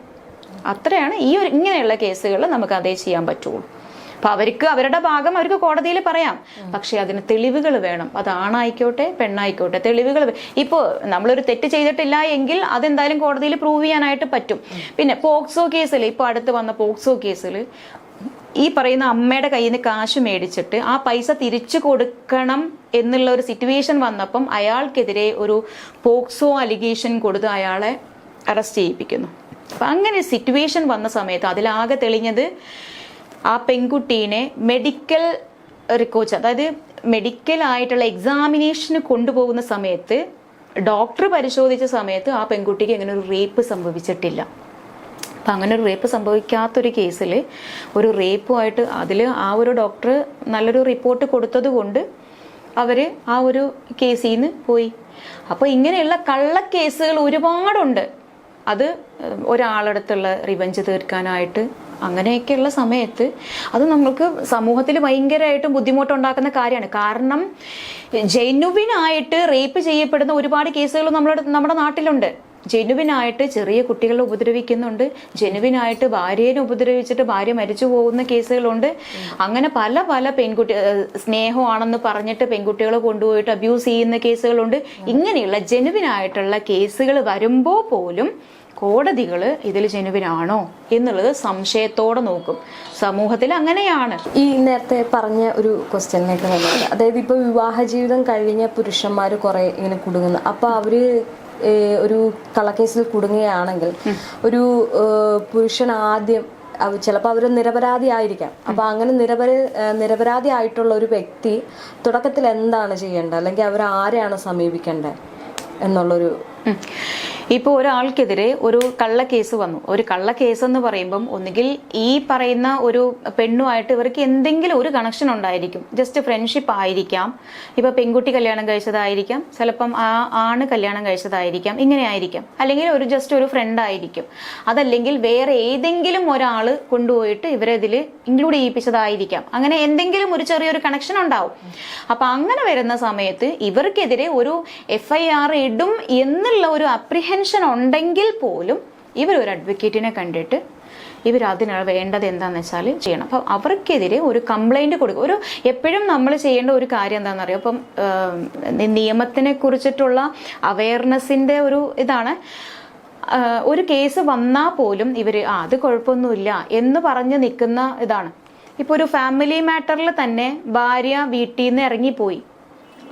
അത്രയാണ് ഇങ്ങനെയുള്ള കേസുകളിൽ നമുക്ക് അതേ ചെയ്യാൻ പറ്റുള്ളൂ. അപ്പൊ അവരുടെ ഭാഗം അവർക്ക് കോടതിയിൽ പറയാം, പക്ഷെ അതിന് തെളിവുകൾ വേണം. അത് ആണായിക്കോട്ടെ പെണ്ണായിക്കോട്ടെ, തെളിവുകൾ. ഇപ്പോ നമ്മളൊരു തെറ്റ് ചെയ്തിട്ടില്ല എങ്കിൽ അതെന്തായാലും കോടതിയിൽ പ്രൂവ് ചെയ്യാനായിട്ട് പറ്റും. പിന്നെ പോക്സോ കേസിൽ, ഇപ്പൊ അടുത്ത് വന്ന പോക്സോ കേസിൽ ഈ പറയുന്ന അമ്മയുടെ കയ്യിൽ നിന്ന് കാശ് മേടിച്ചിട്ട് ആ പൈസ തിരിച്ചു കൊടുക്കണം എന്നുള്ള ഒരു സിറ്റുവേഷൻ വന്നപ്പം അയാൾക്കെതിരെ ഒരു പോക്സോ അലിഗേഷൻ കൊടുത്ത് അയാളെ അറസ്റ്റ് ചെയ്യിപ്പിക്കുന്നു. അപ്പൊ അങ്ങനെ സിറ്റുവേഷൻ വന്ന സമയത്ത് അതിലാകെ തെളിഞ്ഞത് ആ പെൺകുട്ടീനെ മെഡിക്കൽ റിക്കോച്ച്, അതായത് മെഡിക്കൽ ആയിട്ടുള്ള എക്സാമിനേഷന് കൊണ്ടുപോകുന്ന സമയത്ത് ഡോക്ടർ പരിശോധിച്ച സമയത്ത് ആ പെൺകുട്ടിക്ക് ഇങ്ങനെ ഒരു റേപ്പ് സംഭവിച്ചിട്ടില്ല. അപ്പം അങ്ങനെ ഒരു റേപ്പ് സംഭവിക്കാത്തൊരു കേസിൽ ഒരു റേപ്പുമായിട്ട് അതിൽ ആ ഒരു ഡോക്ടർ നല്ലൊരു റിപ്പോർട്ട് കൊടുത്തത് കൊണ്ട് അവർ ആ ഒരു കേസിൽ നിന്ന് പോയി. അപ്പോൾ ഇങ്ങനെയുള്ള കള്ളക്കേസുകൾ ഒരുപാടുണ്ട്. അത് ഒരാളടുത്തുള്ള റിവെഞ്ച് തീർക്കാനായിട്ട് അങ്ങനെയൊക്കെയുള്ള സമയത്ത് അത് നമ്മൾക്ക് സമൂഹത്തിൽ ഭയങ്കരമായിട്ടും ബുദ്ധിമുട്ടുണ്ടാക്കുന്ന കാര്യമാണ്. കാരണം ജെനുവിനായിട്ട് റേപ്പ് ചെയ്യപ്പെടുന്ന ഒരുപാട് കേസുകൾ നമ്മുടെ നാട്ടിലുണ്ട്. ജെനുവിനായിട്ട് ചെറിയ കുട്ടികളെ ഉപദ്രവിക്കുന്നുണ്ട്, ജെനുവിനായിട്ട് ഭാര്യനെ ഉപദ്രവിച്ചിട്ട് ഭാര്യ മരിച്ചു പോകുന്ന കേസുകളുണ്ട്. അങ്ങനെ പല പല സ്നേഹമാണെന്ന് പറഞ്ഞിട്ട് പെൺകുട്ടികളെ കൊണ്ടുപോയിട്ട് അബ്യൂസ് ചെയ്യുന്ന കേസുകളുണ്ട്. ഇങ്ങനെയുള്ള ജെനുവിനായിട്ടുള്ള കേസുകൾ വരുമ്പോൾ പോലും കോടതികൾ ഇതിൽ ജെനുവിനാണോ എന്നുള്ളത് സംശയത്തോടെ നോക്കും. സമൂഹത്തിൽ അങ്ങനെയാണ്. ഈ നേരത്തെ പറഞ്ഞ ഒരു ക്വസ്റ്റ്യനിലേക്ക് വന്നത്, അതായത് ഇപ്പോൾ വിവാഹ ജീവിതം കഴിഞ്ഞ പുരുഷന്മാർ കുറെ ഇങ്ങനെ കുടുങ്ങുന്നു. അപ്പോൾ അവര് ഒരു കള്ളക്കേസിൽ കുടുങ്ങുകയാണെങ്കിൽ ഒരു പുരുഷൻ ആദ്യം ചിലപ്പോൾ അവർ നിരപരാധി ആയിരിക്കാം. അപ്പോൾ അങ്ങനെ നിരപരാധി ആയിട്ടുള്ള ഒരു വ്യക്തി തുടക്കത്തിൽ എന്താണ് ചെയ്യേണ്ടത്, അല്ലെങ്കിൽ അവർ ആരെയാണ് സമീപിക്കേണ്ടത് എന്നുള്ളൊരു. ഇപ്പോൾ ഒരാൾക്കെതിരെ ഒരു കള്ളക്കേസ് വന്നു. ഒരു കള്ളക്കേസ് എന്ന് പറയുമ്പം ഒന്നുകിൽ ഈ പറയുന്ന ഒരു പെണ്ണുമായിട്ട് ഇവർക്ക് എന്തെങ്കിലും ഒരു കണക്ഷൻ ഉണ്ടായിരിക്കും. ജസ്റ്റ് ഫ്രണ്ട്ഷിപ്പ് ആയിരിക്കാം, ഇപ്പൊ പെൺകുട്ടി കല്യാണം കഴിച്ചതായിരിക്കാം, ചിലപ്പം ആ ആണ് കല്യാണം കഴിച്ചതായിരിക്കാം, ഇങ്ങനെ ആയിരിക്കാം. അല്ലെങ്കിൽ ഒരു ജസ്റ്റ് ഒരു ഫ്രണ്ട് ആയിരിക്കും. അതല്ലെങ്കിൽ വേറെ ഏതെങ്കിലും ഒരാൾ കൊണ്ടുപോയിട്ട് ഇവരെ ഇതിൽ ഇൻക്ലൂഡ് ചെയ്യിപ്പിച്ചതായിരിക്കാം. അങ്ങനെ എന്തെങ്കിലും ഒരു ചെറിയൊരു കണക്ഷൻ ഉണ്ടാവും. അപ്പൊ അങ്ങനെ വരുന്ന സമയത്ത് ഇവർക്കെതിരെ ഒരു FIR ഇടും എന്നുള്ള ഒരു അപ്രിഹെൻഷൻ ഉണ്ടെങ്കിൽ പോലും ഇവർ ഒരു അഡ്വക്കേറ്റിനെ കണ്ടിട്ട് ഇവർ അതിന് വേണ്ടത് എന്താണെന്ന് വെച്ചാൽ ചെയ്യണം. അപ്പം അവർക്കെതിരെ ഒരു കംപ്ലൈന്റ് കൊടുക്കും. ഒരു എപ്പോഴും നമ്മൾ ചെയ്യേണ്ട ഒരു കാര്യം എന്താണെന്ന് അറിയാം. അപ്പം നിയമത്തിനെ കുറിച്ചിട്ടുള്ള അവയർനെസ്സിന്റെ ഒരു ഇതാണ്. ഒരു കേസ് വന്നാൽ പോലും ഇവർ അത് കുഴപ്പമൊന്നുമില്ല എന്ന് പറഞ്ഞ് നിൽക്കുന്ന ഇതാണ്. ഇപ്പൊ ഒരു ഫാമിലി മാറ്ററിൽ തന്നെ ഭാര്യ വീട്ടിൽ നിന്ന് ഇറങ്ങിപ്പോയി,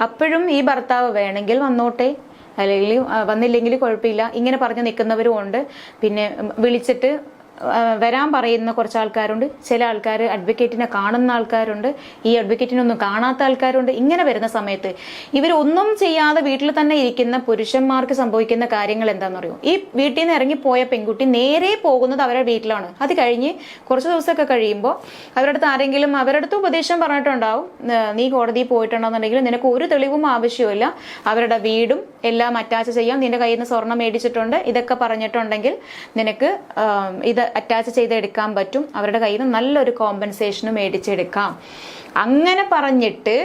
അപ്പോഴും ഈ ഭർത്താവ് വേണമെങ്കിൽ വന്നോട്ടെ, അല്ലെങ്കിൽ വന്നില്ലെങ്കിൽ കുഴപ്പമില്ല ഇങ്ങനെ പറഞ്ഞു നിൽക്കുന്നവരും ഉണ്ട്. പിന്നെ വിളിച്ചിട്ട് വരാൻ പറയുന്ന കുറച്ച് ആൾക്കാരുണ്ട്. ചില ആൾക്കാർ അഡ്വക്കേറ്റിനെ കാണുന്ന ആൾക്കാരുണ്ട്, ഈ അഡ്വക്കേറ്റിനൊന്നും കാണാത്ത ആൾക്കാരുണ്ട്. ഇങ്ങനെ വരുന്ന സമയത്ത് ഇവരൊന്നും ചെയ്യാതെ വീട്ടിൽ തന്നെ ഇരിക്കുന്ന പുരുഷന്മാർക്ക് സംഭവിക്കുന്ന കാര്യങ്ങൾ എന്താണെന്ന് അറിയോ? ഈ വീട്ടിൽ നിന്ന് ഇറങ്ങിപ്പോയ പെൺകുട്ടി നേരെ പോകുന്നത് അവരുടെ വീട്ടിലാണ്. അത് കഴിഞ്ഞ് കുറച്ച് ദിവസമൊക്കെ കഴിയുമ്പോൾ അവരുടെ അടുത്ത് ആരെങ്കിലും അവരുടെ അടുത്ത് ഉപദേശം പറഞ്ഞിട്ടുണ്ടാവും, നീ കോടതിയിൽ പോയിട്ടുണ്ടെന്നുണ്ടെങ്കിൽ നിനക്ക് ഒരു തെളിവും ആവശ്യമില്ല, അവരുടെ വീടും എല്ലാം അറ്റാച്ച് ചെയ്യാം, നിന്റെ കയ്യിൽ നിന്ന് സ്വർണം മേടിച്ചിട്ടുണ്ട്, ഇതൊക്കെ പറഞ്ഞിട്ടുണ്ടെങ്കിൽ നിനക്ക് ഇത് അറ്റാച്ച് ചെയ്തെടുക്കാൻ പറ്റും, അവരുടെ കയ്യിൽ നിന്ന് നല്ലൊരു കോമ്പൻസേഷനും മേടിച്ചെടുക്കാം. അങ്ങനെ പറഞ്ഞിട്ട്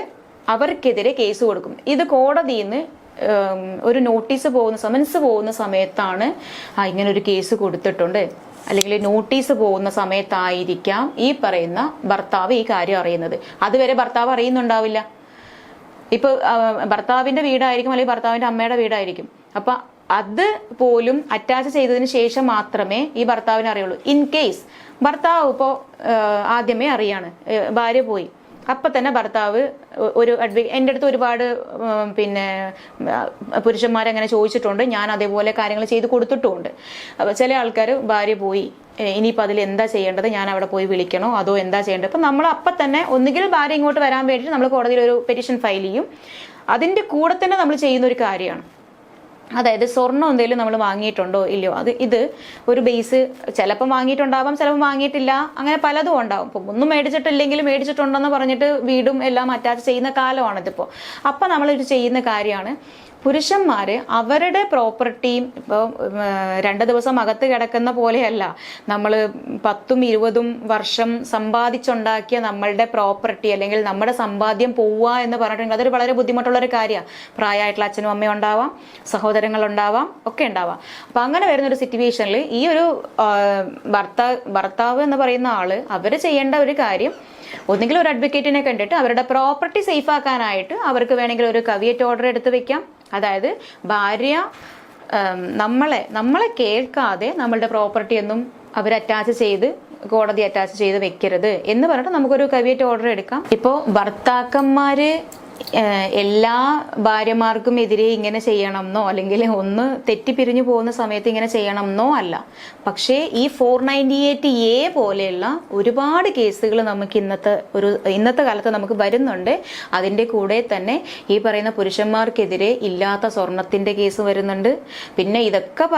അവർക്കെതിരെ കേസ് കൊടുക്കും. ഇത് കോടതിയിൽ നിന്ന് ഒരു നോട്ടീസ് പോകുന്ന സമൻസ് പോകുന്ന സമയത്താണ് ഇങ്ങനെ ഒരു കേസ് കൊടുത്തിട്ടുണ്ട്, അല്ലെങ്കിൽ നോട്ടീസ് പോകുന്ന സമയത്തായിരിക്കാം ഈ പറയുന്ന ഭർത്താവ് ഈ കാര്യം അറിയുന്നത്. അതുവരെ ഭർത്താവ് അറിയുന്നുണ്ടാവില്ല. ഇപ്പൊ ഭർത്താവിന്റെ വീടായിരിക്കും, അല്ലെങ്കിൽ ഭർത്താവിന്റെ അമ്മയുടെ വീടായിരിക്കും. അപ്പൊ അത് പോലും അറ്റാച്ച് ചെയ്തതിന് ശേഷം മാത്രമേ ഈ ഭർത്താവിനെ അറിയുള്ളൂ. ഇൻ കേസ് ഭർത്താവ് ഇപ്പോൾ ആദ്യമേ അറിയാണ്, ഭാര്യ പോയി, അപ്പൊ തന്നെ ഭർത്താവ് ഒരു എൻ്റെ അടുത്ത് ഒരുപാട് പിന്നെ പുരുഷന്മാരങ്ങനെ ചോദിച്ചിട്ടുണ്ട്, ഞാൻ അതേപോലെ കാര്യങ്ങൾ ചെയ്ത് കൊടുത്തിട്ടുമുണ്ട്. ചില ആൾക്കാർ ഭാര്യ പോയി, ഇനിയിപ്പോൾ അതിൽ എന്താ ചെയ്യേണ്ടത്, ഞാൻ അവിടെ പോയി വിളിക്കണോ അതോ എന്താ ചെയ്യേണ്ടത്? അപ്പം നമ്മൾ അപ്പം തന്നെ ഒന്നുകിൽ ഭാര്യ ഇങ്ങോട്ട് വരാൻ വേണ്ടിയിട്ട് നമ്മൾ കോടതിയിൽ ഒരു പെറ്റീഷൻ ഫയൽ ചെയ്യും. അതിൻ്റെ കൂടെ തന്നെ നമ്മൾ ചെയ്യുന്ന ഒരു കാര്യമാണ്, അതായത് സ്വർണ്ണം എന്തെങ്കിലും നമ്മൾ വാങ്ങിയിട്ടുണ്ടോ ഇല്ലയോ, ഇത് ഒരു ബേസ്. ചിലപ്പം വാങ്ങിയിട്ടുണ്ടാവാം, ചിലപ്പോൾ വാങ്ങിയിട്ടില്ല, അങ്ങനെ പലതും ഉണ്ടാവും. ഇപ്പം ഒന്നും മേടിച്ചിട്ടില്ലെങ്കിലും മേടിച്ചിട്ടുണ്ടെന്ന് പറഞ്ഞിട്ട് വീടും എല്ലാം അറ്റാച്ച് ചെയ്യുന്ന കാലമാണിതിപ്പോൾ. അപ്പം നമ്മളിത് ചെയ്യുന്ന കാര്യമാണ്, പുരുഷന്മാര് അവരുടെ പ്രോപ്പർട്ടിയും ഇപ്പോൾ 2 ദിവസം അകത്ത് കിടക്കുന്ന പോലെയല്ല, നമ്മൾ 10ഉം 20ഉം വർഷം സമ്പാദിച്ചുണ്ടാക്കിയ നമ്മളുടെ പ്രോപ്പർട്ടി അല്ലെങ്കിൽ നമ്മുടെ സമ്പാദ്യം പോവുക എന്ന് പറഞ്ഞിട്ടുണ്ടെങ്കിൽ അതൊരു വളരെ ബുദ്ധിമുട്ടുള്ളൊരു കാര്യമാണ്. പ്രായമായിട്ടുള്ള അച്ഛനും അമ്മയും ഉണ്ടാവാം, സഹോദരങ്ങളുണ്ടാവാം, ഒക്കെ ഉണ്ടാവാം. അപ്പം അങ്ങനെ വരുന്നൊരു സിറ്റുവേഷനിൽ ഈ ഒരു ഭർത്താവ് എന്ന് പറയുന്ന ആള് അവര് ചെയ്യേണ്ട ഒരു കാര്യം, ഒന്നുകിൽ ഒരു അഡ്വക്കേറ്റിനെ കണ്ടിട്ട് അവരുടെ പ്രോപ്പർട്ടി സേഫ് ആക്കാനായിട്ട് അവർക്ക് വേണമെങ്കിൽ ഒരു കവിയറ്റ് ഓർഡർ എടുത്ത് വെക്കാം. അതായത് ഭാര്യ നമ്മളെ കേൾക്കാതെ നമ്മളുടെ പ്രോപ്പർട്ടി ഒന്നും അവർ അറ്റാച്ച് ചെയ്ത് കോടതി അറ്റാച്ച് ചെയ്ത് വെക്കരുത് എന്ന് പറഞ്ഞിട്ട് നമുക്കൊരു കവിയറ്റ് ഓർഡർ എടുക്കാം. ഇപ്പോൾ ഭർത്താക്കന്മാര് എല്ലാ ഭാര്യമാർക്കും എതിരെ ഇങ്ങനെ ചെയ്യണമെന്നോ അല്ലെങ്കിൽ ഒന്ന് തെറ്റിപ്പിരിഞ്ഞു പോകുന്ന സമയത്ത് ഇങ്ങനെ ചെയ്യണമെന്നോ അല്ല. പക്ഷേ ഈ 498A പോലെയുള്ള ഒരുപാട് കേസുകൾ നമുക്ക് ഇന്നത്തെ കാലത്ത് നമുക്ക് വരുന്നുണ്ട്. അതിൻ്റെ കൂടെ തന്നെ ഈ പറയുന്ന പുരുഷന്മാർക്കെതിരെ ഇല്ലാത്ത സ്വർണത്തിന്റെ കേസ് വരുന്നുണ്ട്. പിന്നെ ഇതൊക്കെ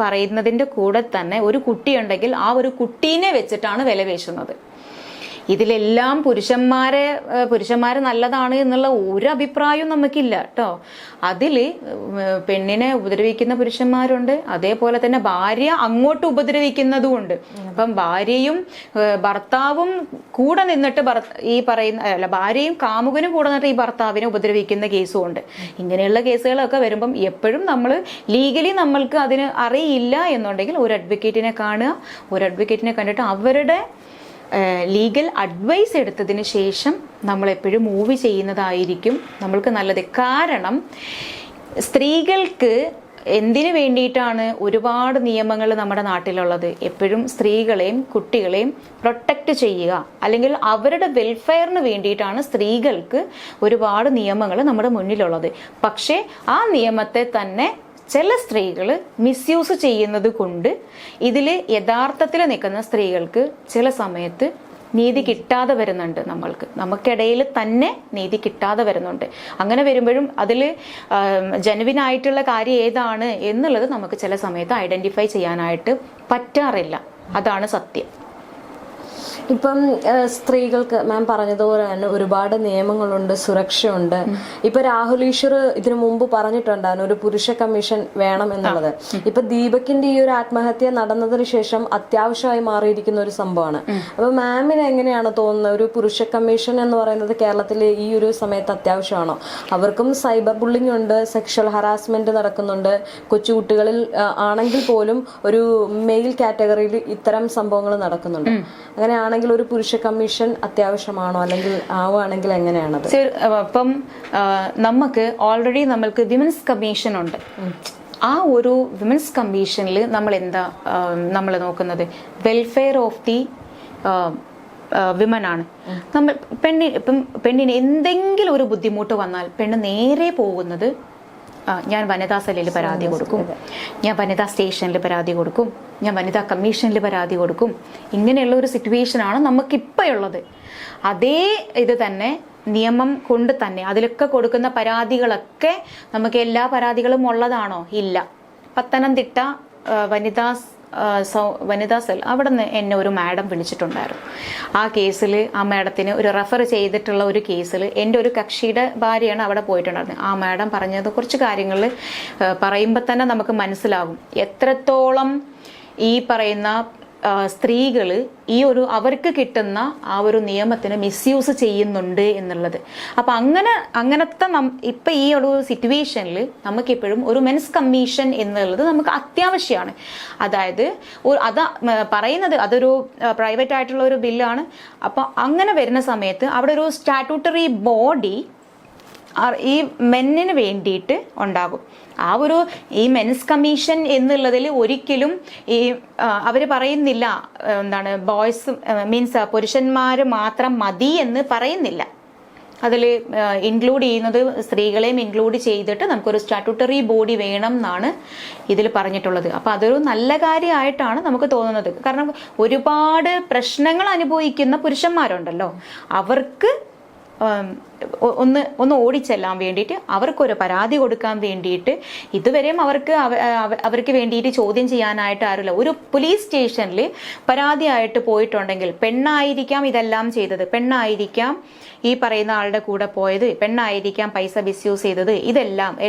പറയുന്നതിന്റെ കൂടെ തന്നെ ഒരു കുട്ടിയുണ്ടെങ്കിൽ ആ ഒരു കുട്ടീനെ വെച്ചിട്ടാണ് വില പേശുന്നത്. ഇതിലെല്ലാം പുരുഷന്മാര് നല്ലതാണ് എന്നുള്ള ഒരു അഭിപ്രായവും നമുക്കില്ല കേട്ടോ. അതില് പെണ്ണിനെ ഉപദ്രവിക്കുന്ന പുരുഷന്മാരുണ്ട്, അതേപോലെ തന്നെ ഭാര്യ അങ്ങോട്ട് ഉപദ്രവിക്കുന്നതുമുണ്ട്. അപ്പം ഭാര്യയും ഭർത്താവും കൂടെ നിന്നിട്ട് ഭാര്യയും കാമുകനും കൂടെ നിന്നിട്ട് ഈ ഭർത്താവിനെ ഉപദ്രവിക്കുന്ന കേസും ഉണ്ട്. ഇങ്ങനെയുള്ള കേസുകളൊക്കെ വരുമ്പം എപ്പോഴും നമ്മൾ ലീഗലി നമ്മൾക്ക് അതിന് അറിയില്ല എന്നുണ്ടെങ്കിൽ ഒരു അഡ്വക്കേറ്റിനെ കാണുക. ഒരു അഡ്വക്കേറ്റിനെ കണ്ടിട്ട് അവരുടെ ലീഗൽ അഡ്വൈസ് എടുത്തതിന് ശേഷം നമ്മൾ എപ്പോഴും മൂവ് ചെയ്യുന്നതായിരിക്കും നമ്മൾക്ക് നല്ലത്. കാരണം സ്ത്രീകൾക്ക് എന്തിനു വേണ്ടിയിട്ടാണ് ഒരുപാട് നിയമങ്ങൾ നമ്മുടെ നാട്ടിലുള്ളത്? എപ്പോഴും സ്ത്രീകളെയും കുട്ടികളെയും പ്രൊട്ടക്റ്റ് ചെയ്യുക, അല്ലെങ്കിൽ അവരുടെ വെൽഫെയറിന് വേണ്ടിയിട്ടാണ് സ്ത്രീകൾക്ക് ഒരുപാട് നിയമങ്ങൾ നമ്മുടെ മുന്നിലുള്ളത്. പക്ഷേ ആ നിയമത്തെ തന്നെ ചില സ്ത്രീകൾ മിസ്യൂസ് ചെയ്യുന്നത് കൊണ്ട് ഇതിൽ യഥാർത്ഥത്തിൽ നിൽക്കുന്ന സ്ത്രീകൾക്ക് ചില സമയത്ത് നീതി കിട്ടാതെ വരുന്നുണ്ട്. നമുക്കിടയിൽ തന്നെ നീതി കിട്ടാതെ വരുന്നുണ്ട്. അങ്ങനെ വരുമ്പോഴും അതിൽ ജനുവിനായിട്ടുള്ള കാര്യം ഏതാണ് എന്നുള്ളത് നമുക്ക് ചില സമയത്ത് ഐഡന്റിഫൈ ചെയ്യാനായിട്ട് പറ്റാറില്ല. അതാണ് സത്യം. ഇപ്പം സ്ത്രീകൾക്ക് മാം പറഞ്ഞതുപോലെ തന്നെ ഒരുപാട് നിയമങ്ങളുണ്ട്, സുരക്ഷയുണ്ട്. ഇപ്പൊ രാഹുൽ ഈശ്വർ ഇതിനു മുമ്പ് പറഞ്ഞിട്ടുണ്ടായിരുന്നു ഒരു പുരുഷ കമ്മീഷൻ വേണം എന്നുള്ളത്. ഇപ്പൊ ദീപകിന്റെ ഈ ഒരു ആത്മഹത്യ നടന്നതിന് ശേഷം അത്യാവശ്യമായി മാറിയിരിക്കുന്ന ഒരു സംഭവമാണ്. അപ്പൊ മാമിന് എങ്ങനെയാണ് തോന്നുന്നത്, ഒരു പുരുഷ കമ്മീഷൻ എന്ന് പറയുന്നത് കേരളത്തിൽ ഈ ഒരു സമയത്ത് അത്യാവശ്യമാണോ? അവർക്കും സൈബർ ബുള്ളിംഗ് ഉണ്ട്, സെക്ഷൽ ഹറാസ്മെന്റ് നടക്കുന്നുണ്ട്. കൊച്ചുകുട്ടികളിൽ ആണെങ്കിൽ പോലും ഒരു മെയിൽ കാറ്റഗറിയിൽ ഇത്തരം സംഭവങ്ങൾ നടക്കുന്നുണ്ട്. അങ്ങനെയാണ് ഒരു പുരുഷ കമ്മീഷൻ അത്യാവശ്യമാണോ, അല്ലെങ്കിൽ ആവുകയാണെങ്കിൽ എങ്ങനെയാണത്? അപ്പം നമ്മൾക്ക് വിമൻസ് കമ്മീഷൻ ഉണ്ട്. ആ ഒരു വിമൻസ് കമ്മീഷനിൽ നമ്മൾ നോക്കുന്നത് വെൽഫെയർ ഓഫ് ദി വിമൻ ആണ്. പെണ്ണിന് എന്തെങ്കിലും ഒരു ബുദ്ധിമുട്ട് വന്നാൽ പെണ്ണ് നേരെ പോകുന്നത് ഞാൻ വനിതാ സെല്ലിൽ പരാതി കൊടുക്കും, ഞാൻ വനിതാ സ്റ്റേഷനിൽ പരാതി കൊടുക്കും, ഞാൻ വനിതാ കമ്മീഷനിൽ പരാതി കൊടുക്കും. ഇങ്ങനെയുള്ള ഒരു സിറ്റുവേഷനാണ് നമുക്കിപ്പോൾ ഉള്ളത്. അതേ ഇത് തന്നെ നിയമം കൊണ്ട് തന്നെ അതിലൊക്കെ കൊടുക്കുന്ന പരാതികളൊക്കെ നമുക്ക് എല്ലാ പരാതികളും ഉള്ളതാണോ? ഇല്ല. പത്തനംതിട്ട വനിതാ സെൽ അവിടെ നിന്ന് എന്നെ ഒരു മാഡം വിളിച്ചിട്ടുണ്ടായിരുന്നു. ആ കേസിൽ ആ മാഡത്തിന് ഒരു റെഫർ ചെയ്തിട്ടുള്ള ഒരു കേസിൽ എൻ്റെ ഒരു കക്ഷിയുടെ ഭാര്യയാണ് അവിടെ പോയിട്ടുണ്ടായിരുന്നത്. ആ മാഡം പറഞ്ഞത് കുറച്ച് കാര്യങ്ങൾ പറയുമ്പോൾ തന്നെ നമുക്ക് മനസ്സിലാകും എത്രത്തോളം ഈ പറയുന്ന സ്ത്രീകൾ ഈ ഒരു അവർക്ക് കിട്ടുന്ന ആ ഒരു നിയമത്തിന് മിസ്യൂസ് ചെയ്യുന്നുണ്ട് എന്നുള്ളത്. അപ്പം അങ്ങനത്തെ ഇപ്പം ഈ ഒരു സിറ്റുവേഷനിൽ നമുക്കിപ്പോഴും ഒരു മെൻസ് കമ്മീഷൻ എന്നുള്ളത് നമുക്ക് അത്യാവശ്യമാണ്. അതായത് പറയുന്നത് അതൊരു പ്രൈവറ്റ് ആയിട്ടുള്ള ഒരു ബില്ലാണ്. അപ്പം അങ്ങനെ വരുന്ന സമയത്ത് അവിടെ ഒരു സ്റ്റാറ്റ്യൂട്ടറി ബോഡി ഈ മെന്നിന് വേണ്ടിയിട്ട് ഉണ്ടാകും. ഈ മെൻസ് കമ്മീഷൻ എന്നുള്ളതിൽ ഒരിക്കലും ഈ അവർ പറയുന്നില്ല എന്താണ് പുരുഷന്മാർ മാത്രം മതി എന്ന് പറയുന്നില്ല. അതിൽ ഇൻക്ലൂഡ് ചെയ്യുന്നത് സ്ത്രീകളെയും ഇൻക്ലൂഡ് ചെയ്തിട്ട് നമുക്കൊരു സ്റ്റാറ്റ്യൂട്ടറി ബോഡി വേണം എന്നാണ് ഇതിൽ പറഞ്ഞിട്ടുള്ളത്. അപ്പം അതൊരു നല്ല കാര്യമായിട്ടാണ് നമുക്ക് തോന്നുന്നത്. കാരണം ഒരുപാട് പ്രശ്നങ്ങൾ അനുഭവിക്കുന്ന പുരുഷന്മാരുണ്ടല്ലോ, അവർക്ക് ഒന്ന് ഓടിച്ചെല്ലാൻ വേണ്ടിയിട്ട്, അവർക്കൊരു പരാതി കൊടുക്കാൻ വേണ്ടിയിട്ട്, ഇതുവരെയും അവർക്ക് വേണ്ടിയിട്ട് ചോദ്യം ചെയ്യാനായിട്ട് ആരുമില്ല. ഒരു പോലീസ് സ്റ്റേഷനിൽ പരാതിയായിട്ട് പോയിട്ടുണ്ടെങ്കിൽ പെണ്ണായിരിക്കാം ഇതെല്ലാം ചെയ്തത്, പെണ്ണായിരിക്കാം ഈ പറയുന്ന ആളുടെ കൂടെ പോയത്, പെണ്ണായിരിക്കാം പൈസ മിസ്യൂസ് ചെയ്തത്,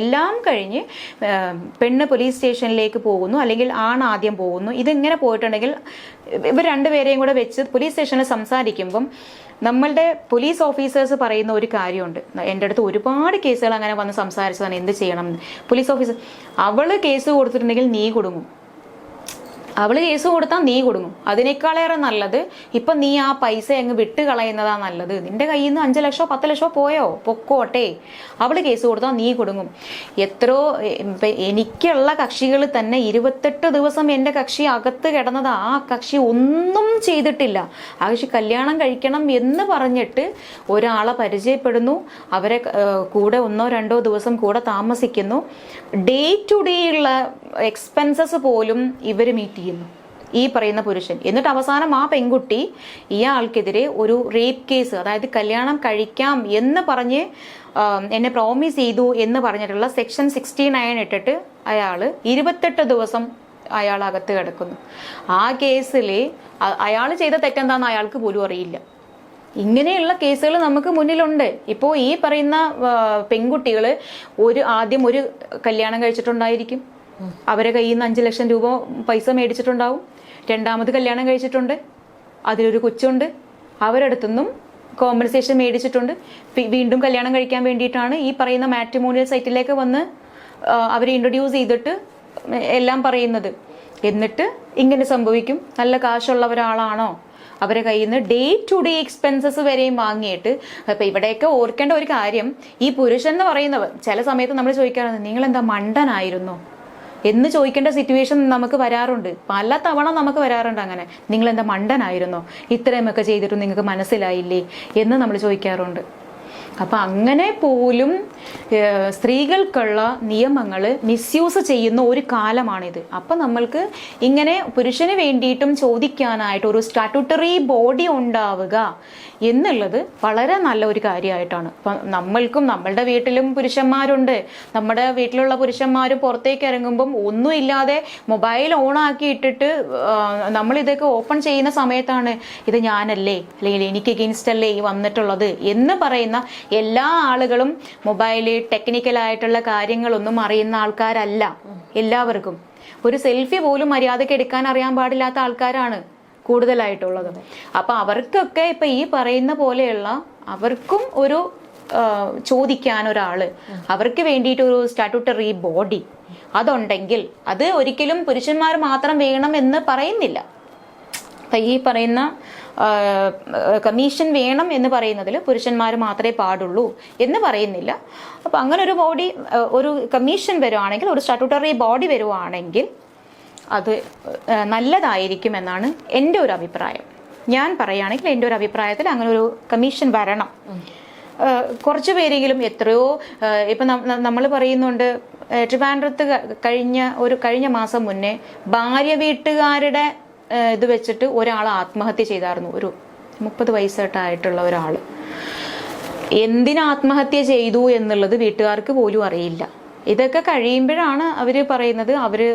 എല്ലാം കഴിഞ്ഞ് പെണ്ണ് പോലീസ് സ്റ്റേഷനിലേക്ക് പോകുന്നു, അല്ലെങ്കിൽ ആദ്യം പോകുന്നു. ഇതിങ്ങനെ പോയിട്ടുണ്ടെങ്കിൽ ഇവർ രണ്ടുപേരെയും കൂടെ വെച്ച് പോലീസ് സ്റ്റേഷനിൽ സംസാരിക്കുമ്പം നമ്മളുടെ പോലീസ് ഓഫീസേഴ്സ് പറയുന്ന ഒരു കാര്യമുണ്ട്. എൻ്റെ അടുത്ത് ഒരുപാട് കേസുകൾ അങ്ങനെ വന്ന് സംസാരിച്ചതാണ് എന്ത് ചെയ്യണം. പോലീസ് ഓഫീസർ അവള് കേസ് കൊടുത്തിട്ടുണ്ടെങ്കിൽ നീ കൊടുങ്ങും, അവള് കേസ് കൊടുത്താൽ നീ കൊടുങ്ങും. അതിനേക്കാളേറെ നല്ലത് ഇപ്പൊ നീ ആ പൈസ അങ്ങ് വിട്ട് കളയുന്നതാ നല്ലത്. നിന്റെ കയ്യിൽ നിന്ന് 5 ലക്ഷമോ 10 ലക്ഷമോ പൊക്കോട്ടെ, അവള് കേസ് കൊടുത്താൽ നീ കൊടുങ്ങും. എനിക്കുള്ള കക്ഷികൾ തന്നെ 28 ദിവസം എൻ്റെ കക്ഷി അകത്ത് കിടന്നത്. ആ കക്ഷി ഒന്നും ചെയ്തിട്ടില്ല. ആ കക്ഷി കല്യാണം കഴിക്കണം എന്ന് പറഞ്ഞിട്ട് ഒരാളെ പരിചയപ്പെടുന്നു, അവരെ കൂടെ 1-2 ദിവസം കൂടെ താമസിക്കുന്നു. ഡേ ടു ഡേ ഉള്ള എക്സ്പെൻസസ് പോലും ഇവർ മീറ്റ് ചെയ്യുന്നു ഈ പറയുന്ന പുരുഷൻ. എന്നിട്ട് അവസാനം ആ പെൺകുട്ടി ഇയാൾക്കെതിരെ ഒരു റേപ്പ് കേസ്, അതായത് കല്യാണം കഴിക്കാം എന്ന് പറഞ്ഞ് എന്നെ പ്രോമിസ് ചെയ്തു എന്ന് പറഞ്ഞിട്ടുള്ള സെക്ഷൻ 69 ഇട്ടിട്ട് അയാള് 28 ദിവസം അയാൾ അകത്ത് കിടക്കുന്നു. ആ കേസിൽ അയാൾ ചെയ്ത തെറ്റെന്താന്ന് അയാൾക്ക് പോലും അറിയില്ല. ഇങ്ങനെയുള്ള കേസുകൾ നമുക്ക് മുന്നിലുണ്ട്. ഇപ്പോൾ ഈ പറയുന്ന പെൺകുട്ടികൾ ആദ്യം ഒരു കല്യാണം കഴിച്ചിട്ടുണ്ടായിരിക്കും, അവരെ കയ്യിൽ നിന്ന് 5 ലക്ഷം രൂപ പൈസ മേടിച്ചിട്ടുണ്ടാവും. രണ്ടാമത് കല്യാണം കഴിച്ചിട്ടുണ്ട്, അതിലൊരു കൊച്ചുണ്ട്, അവരടുത്തുനിന്നും കോമ്പൻസേഷൻ മേടിച്ചിട്ടുണ്ട്. വീണ്ടും കല്യാണം കഴിക്കാൻ വേണ്ടിയിട്ടാണ് ഈ പറയുന്ന മാട്രിമോണിയൽ സൈറ്റിലേക്ക് വന്ന് അവരെ ഇൻട്രൊഡ്യൂസ് ചെയ്തിട്ട് എല്ലാം പറയുന്നത്. എന്നിട്ട് ഇങ്ങനെ സംഭവിക്കും. നല്ല കാശുള്ള ഒരാളാണോ, അവരെ കയ്യിൽ നിന്ന് ഡേ ടു ഡേ എക്സ്പെൻസസ് വരെയും വാങ്ങിയിട്ട്. അപ്പൊ ഇവിടെയൊക്കെ ഓർക്കേണ്ട ഒരു കാര്യം, ഈ പുരുഷൻ എന്ന് പറയുന്നവർ ചില സമയത്ത് നമ്മൾ ചോദിക്കാറുണ്ട്, നിങ്ങൾ എന്താ മണ്ടനായിരുന്നോ എന്ന് ചോദിക്കേണ്ട സിറ്റുവേഷൻ നമുക്ക് വരാറുണ്ട്. പല തവണ നമുക്ക് വരാറുണ്ട് അങ്ങനെ. നിങ്ങൾ എന്താ മണ്ടനായിരുന്നോ, ഇത്രയുമൊക്കെ ചെയ്തിട്ടും നിങ്ങൾക്ക് മനസ്സിലായില്ലേ എന്ന് നമ്മൾ ചോദിക്കാറുണ്ട്. അപ്പം അങ്ങനെ പോലും സ്ത്രീകൾക്കുള്ള നിയമങ്ങൾ മിസ്യൂസ് ചെയ്യുന്ന ഒരു കാലമാണിത്. അപ്പം നമ്മൾക്ക് ഇങ്ങനെ പുരുഷന് വേണ്ടിയിട്ടും ചോദിക്കാനായിട്ട് ഒരു സ്റ്റാറ്റ്യൂട്ടറി ബോഡി ഉണ്ടാവുക എന്നുള്ളത് വളരെ നല്ല ഒരു കാര്യമായിട്ടാണ്. അപ്പം നമ്മൾക്കും നമ്മളുടെ വീട്ടിലും പുരുഷന്മാരുണ്ട്. നമ്മുടെ വീട്ടിലുള്ള പുരുഷന്മാർ പുറത്തേക്ക് ഇറങ്ങുമ്പം ഒന്നുമില്ലാതെ മൊബൈൽ ഓൺ ആക്കി ഇട്ടിട്ട് നമ്മൾ ഇതൊക്കെ ഓപ്പൺ ചെയ്യുന്ന സമയത്താണ് ഇത് ഞാനല്ലേ അല്ലെങ്കിൽ എനിക്ക് എഗെയിൻസ്റ്റ് അല്ലേ ഈ വന്നിട്ടുള്ളത് എന്ന് പറയുന്ന എല്ലാ ആളുകളും മൊബൈല് ടെക്നിക്കലായിട്ടുള്ള കാര്യങ്ങളൊന്നും അറിയുന്ന ആൾക്കാരല്ല. എല്ലാവർക്കും ഒരു സെൽഫി പോലും മര്യാദയ്ക്ക് എടുക്കാൻ അറിയാൻ പാടില്ലാത്ത ആൾക്കാരാണ് കൂടുതലായിട്ടുള്ളത്. അപ്പൊ അവർക്കൊക്കെ ഇപ്പൊ ഈ പറയുന്ന പോലെയുള്ള അവർക്കും ഒരു ചോദിക്കാൻ ഒരാള്, അവർക്ക് വേണ്ടിയിട്ട് ഒരു സ്റ്റാറ്റ്യൂട്ടറി ബോഡി അതുണ്ടെങ്കിൽ, അത് ഒരിക്കലും പുരുഷന്മാർ മാത്രം വേണം എന്ന് പറയുന്നില്ല. അപ്പൊ ഈ പറയുന്ന കമ്മീഷൻ വേണം എന്ന് പറയുന്നതിൽ പുരുഷന്മാർ മാത്രമേ പാടുള്ളൂ എന്ന് പറയുന്നില്ല. അപ്പൊ അങ്ങനെ ഒരു ബോഡി, ഒരു കമ്മീഷൻ വരുവാണെങ്കിൽ, ഒരു സ്റ്റാറ്റ്യൂട്ടറി ബോഡി വരുവാണെങ്കിൽ അത് നല്ലതായിരിക്കും എന്നാണ് എൻ്റെ ഒരു അഭിപ്രായം. ഞാൻ പറയുകയാണെങ്കിൽ എൻ്റെ ഒരു അഭിപ്രായത്തിൽ അങ്ങനെ ഒരു കമ്മീഷൻ വരണം. കുറച്ചു എത്രയോ ഇപ്പം നമ്മൾ പറയുന്നുണ്ട്, ട്രിവാൻഡ്രത്ത് കഴിഞ്ഞ മാസം മുന്നേ ഭാര്യ വീട്ടുകാരുടെ ഇത് വെച്ചിട്ട് ഒരാൾ ആത്മഹത്യ ചെയ്തായിരുന്നു. ഒരു 30 വയസ്സായിട്ടുള്ള ഒരാൾ. എന്തിന് ആത്മഹത്യ ചെയ്തു എന്നുള്ളത് വീട്ടുകാർക്ക് പോലും അറിയില്ല. ഇതൊക്കെ കഴിയുമ്പോഴാണ് അവർ പറയുന്നത് അവര്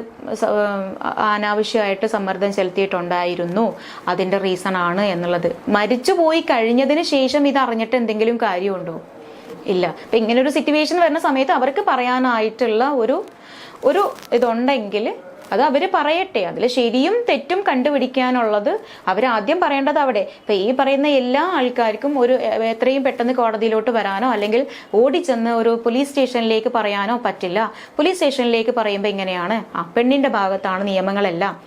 അനാവശ്യമായിട്ട് സമ്മർദ്ദം ചെലുത്തിയിട്ടുണ്ടായിരുന്നു, അതിന്റെ റീസൺ ആണ് എന്നുള്ളത്. മരിച്ചുപോയി കഴിഞ്ഞതിന് ശേഷം ഇത് അറിഞ്ഞിട്ട് എന്തെങ്കിലും കാര്യമുണ്ടോ? ഇല്ല. അപ്പൊ ഇങ്ങനെ ഒരു സിറ്റുവേഷൻ വരുന്ന സമയത്ത് അവർക്ക് പറയാനായിട്ടുള്ള ഒരു ഇതുണ്ടെങ്കിൽ അത് അവര് പറയട്ടെ. അതിൽ ശരിയും തെറ്റും കണ്ടുപിടിക്കാനുള്ളത് അവരാദ്യം പറയേണ്ടത് അവിടെ. ഇപ്പൊ ഈ പറയുന്ന എല്ലാ ആൾക്കാർക്കും ഒരു എത്രയും പെട്ടെന്ന് കോടതിയിലോട്ട് വരാനോ അല്ലെങ്കിൽ ഓടിച്ചെന്ന് ഒരു പോലീസ് സ്റ്റേഷനിലേക്ക് പറയാനോ പറ്റില്ല. പോലീസ് സ്റ്റേഷനിലേക്ക് പറയുമ്പോൾ ഇങ്ങനെയാണ്, ആ പെണ്ണിന്റെ ഭാഗത്താണ് നിയമങ്ങളെല്ലാം.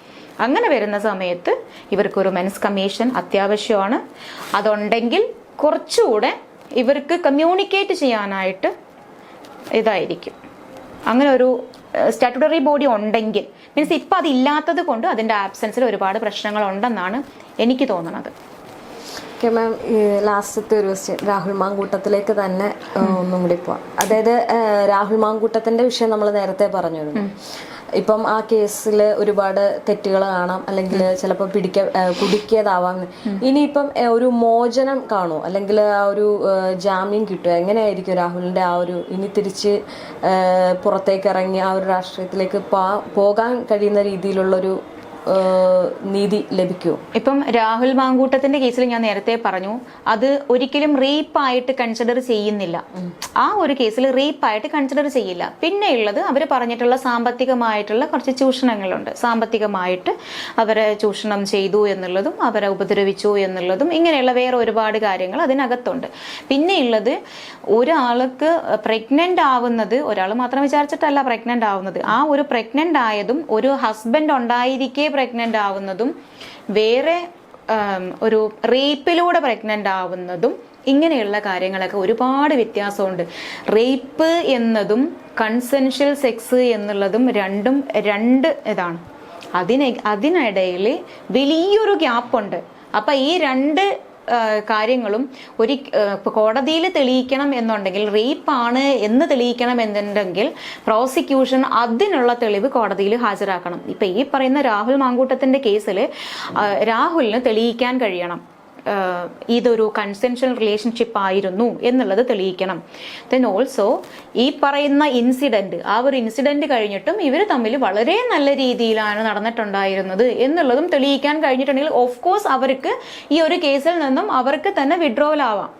അങ്ങനെ വരുന്ന സമയത്ത് ഇവർക്കൊരു മെൻസ് കമ്മീഷൻ അത്യാവശ്യമാണ്. അതുണ്ടെങ്കിൽ കുറച്ചുകൂടെ ഇവർക്ക് കമ്മ്യൂണിക്കേറ്റ് ചെയ്യാനായിട്ട് ഇതായിരിക്കും. അങ്ങനെ ഒരു സ്റ്റാറ്റ്യൂട്ടറി ബോഡി ഉണ്ടെങ്കിൽ, മീൻസ് ഇപ്പം അതില്ലാത്തത് കൊണ്ട് അതിൻ്റെ ആബ്സെൻസിൽ ഒരുപാട് പ്രശ്നങ്ങൾ ഉണ്ടെന്നാണ് എനിക്ക് തോന്നുന്നത്. ഓക്കെ മാം, ഈ ലാസ്റ്റത്തെ ഒരു ക്വസ്റ്റ്യൻ രാഹുൽ മാങ്കൂട്ടത്തിലേക്ക് തന്നെ ഒന്നും കൂടി പോവാം. അതായത് രാഹുൽ മാങ്കൂട്ടത്തിന്റെ വിഷയം നമ്മൾ നേരത്തെ പറഞ്ഞിരുന്നു. ഇപ്പം ആ കേസിൽ ഒരുപാട് തെറ്റുകൾ കാണാം, അല്ലെങ്കിൽ ചിലപ്പോൾ കുടുക്കിയതാവാം. ഇനിയിപ്പം ഒരു മോചനം കാണുമോ, അല്ലെങ്കിൽ ആ ഒരു ജാമ്യം കിട്ടുമോ? എങ്ങനെയായിരിക്കും രാഹുലിന്റെ ആ ഒരു ഇനി തിരിച്ച് പുറത്തേക്ക് ഇറങ്ങി ആ ഒരു രാഷ്ട്രീയത്തിലേക്ക് പോകാൻ കഴിയുന്ന രീതിയിലുള്ളൊരു നീതി ലഭിക്കുമോ? ഇപ്പം രാഹുൽ മാങ്കൂട്ടത്തിന്റെ കേസിൽ ഞാൻ നേരത്തെ പറഞ്ഞു, അത് ഒരിക്കലും റേപ്പായിട്ട് കൺസിഡർ ചെയ്യുന്നില്ല. ആ ഒരു കേസിൽ റേപ്പായിട്ട് കൺസിഡർ ചെയ്യില്ല. പിന്നെയുള്ളത് അവർ പറഞ്ഞിട്ടുള്ള സാമ്പത്തികമായിട്ടുള്ള കുറച്ച് ചൂഷണങ്ങളുണ്ട്. സാമ്പത്തികമായിട്ട് അവരെ ചൂഷണം ചെയ്തു എന്നുള്ളതും അവരെ ഉപദ്രവിച്ചു എന്നുള്ളതും ഇങ്ങനെയുള്ള വേറെ ഒരുപാട് കാര്യങ്ങൾ അതിനകത്തുണ്ട്. പിന്നെയുള്ളത് ഒരാൾക്ക് പ്രഗ്നന്റ് ആവുന്നത്, ഒരാൾ മാത്രം വിചാരിച്ചിട്ടല്ല പ്രഗ്നന്റ് ആവുന്നത്, ആ ഒരു പ്രഗ്നന്റ് ആയതും ഒരു ഹസ്ബൻഡ് ഉണ്ടായിരിക്കെ പ്രഗ്നന്റ് ആവുന്നതും വേറെ ഒരു റേപ്പിലൂടെ പ്രഗ്നന്റ് ആവുന്നതും ഇങ്ങനെയുള്ള കാര്യങ്ങളൊക്കെ ഒരുപാട് വ്യത്യാസമുണ്ട്. റേപ്പ് എന്നതും കൺസെൻഷ്യൽ സെക്സ് എന്നുള്ളതും രണ്ട് ഇതാണ്. അതിനിടയിൽ വലിയൊരു ഗ്യാപ്പുണ്ട്. അപ്പൊ ഈ രണ്ട് കാര്യങ്ങളും കോടതിയിൽ തെളിയിക്കണം എന്നുണ്ടെങ്കിൽ, റേപ്പാണ് എന്ന് തെളിയിക്കണം എന്നുണ്ടെങ്കിൽ പ്രോസിക്യൂഷൻ അതിനുള്ള തെളിവ് കോടതിയിൽ ഹാജരാക്കണം. ഇപ്പൊ ഈ പറയുന്ന രാഹുൽ മാങ്കൂട്ടത്തിന്റെ കേസിൽ രാഹുലിന് തെളിയിക്കാൻ കഴിയണം ഇതൊരു കൺസെൻഷ്യൽ റിലേഷൻഷിപ്പ് ആയിരുന്നു എന്നുള്ളത് തെളിയിക്കണം. ദെൻ ഓൾസോ ഈ പറയുന്ന ഇൻസിഡന്റ്, ആ ഒരു ഇൻസിഡന്റ് കഴിഞ്ഞിട്ടും ഇവർ തമ്മിൽ വളരെ നല്ല രീതിയിലാണ് നടന്നിട്ടുണ്ടായിരുന്നത് എന്നുള്ളതും തെളിയിക്കാൻ കഴിഞ്ഞിട്ടുണ്ടെങ്കിൽ ഓഫ് കോഴ്സ് അവർക്ക് ഈ ഒരു കേസിൽ നിന്നും അവർക്ക് തന്നെ വിഡ്രോവൽ ആവാം.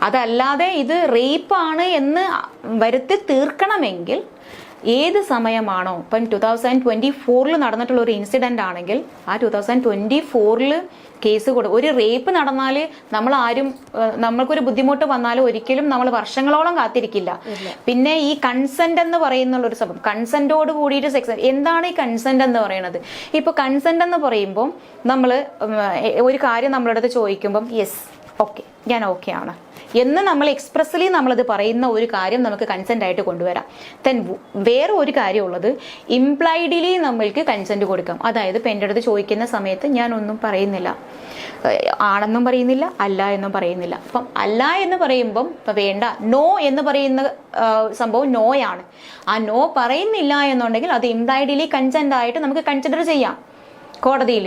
അതല്ലാതെ ഇത് റേപ്പാണ് എന്ന് വരുത്തി തീർക്കണമെങ്കിൽ ഏത് സമയമാണോ, ഇപ്പം 2024 നടന്നിട്ടുള്ള ഒരു ഇൻസിഡന്റ് ആണെങ്കിൽ ആ 2024 കേസ് ഒരു റേപ്പ് നടന്നാൽ നമ്മൾക്കൊരു ബുദ്ധിമുട്ട് വന്നാൽ ഒരിക്കലും നമ്മൾ വർഷങ്ങളോളം കാത്തിരിക്കില്ല. പിന്നെ ഈ കൺസെന്റ് എന്ന് പറയുന്ന ഒരു സംഭവം, കൺസെന്റോട് കൂടിയിട്ട് സെക്സ്, എന്താണ് ഈ കൺസെന്റ് എന്ന് പറയുന്നത്? ഇപ്പൊ കൺസെന്റ് എന്ന് പറയുമ്പോൾ നമ്മൾ ഒരു കാര്യം നമ്മളടുത്ത് ചോദിക്കുമ്പം യെസ് ഓക്കെ ഞാൻ ഓക്കെ ആണ് എന്ന് നമ്മൾ എക്സ്പ്രസ്ലി നമ്മളത് പറയുന്ന ഒരു കാര്യം നമുക്ക് കൺസെന്റ് ആയിട്ട് കൊണ്ടുവരാം. ദെൻ വേറെ ഒരു കാര്യമുള്ളത്, ഇംപ്ലൈഡ്ലി നമ്മൾക്ക് കൺസെന്റ് കൊടുക്കാം. അതായത് ഇപ്പം എൻ്റെ അടുത്ത് ചോദിക്കുന്ന സമയത്ത് ഞാൻ ഒന്നും പറയുന്നില്ല, ആണെന്നും പറയുന്നില്ല, അല്ല എന്നും പറയുന്നില്ല. അപ്പം അല്ല എന്ന് പറയുമ്പം ഇപ്പം വേണ്ട, നോ എന്ന് പറയുന്ന സംഭവം നോയാണ്. ആ നോ പറയുന്നില്ല എന്നുണ്ടെങ്കിൽ അത് ഇംപ്ലൈഡ്ലി കൺസെന്റ് ആയിട്ട് നമുക്ക് കൺസിഡർ ചെയ്യാം കോടതിയിൽ.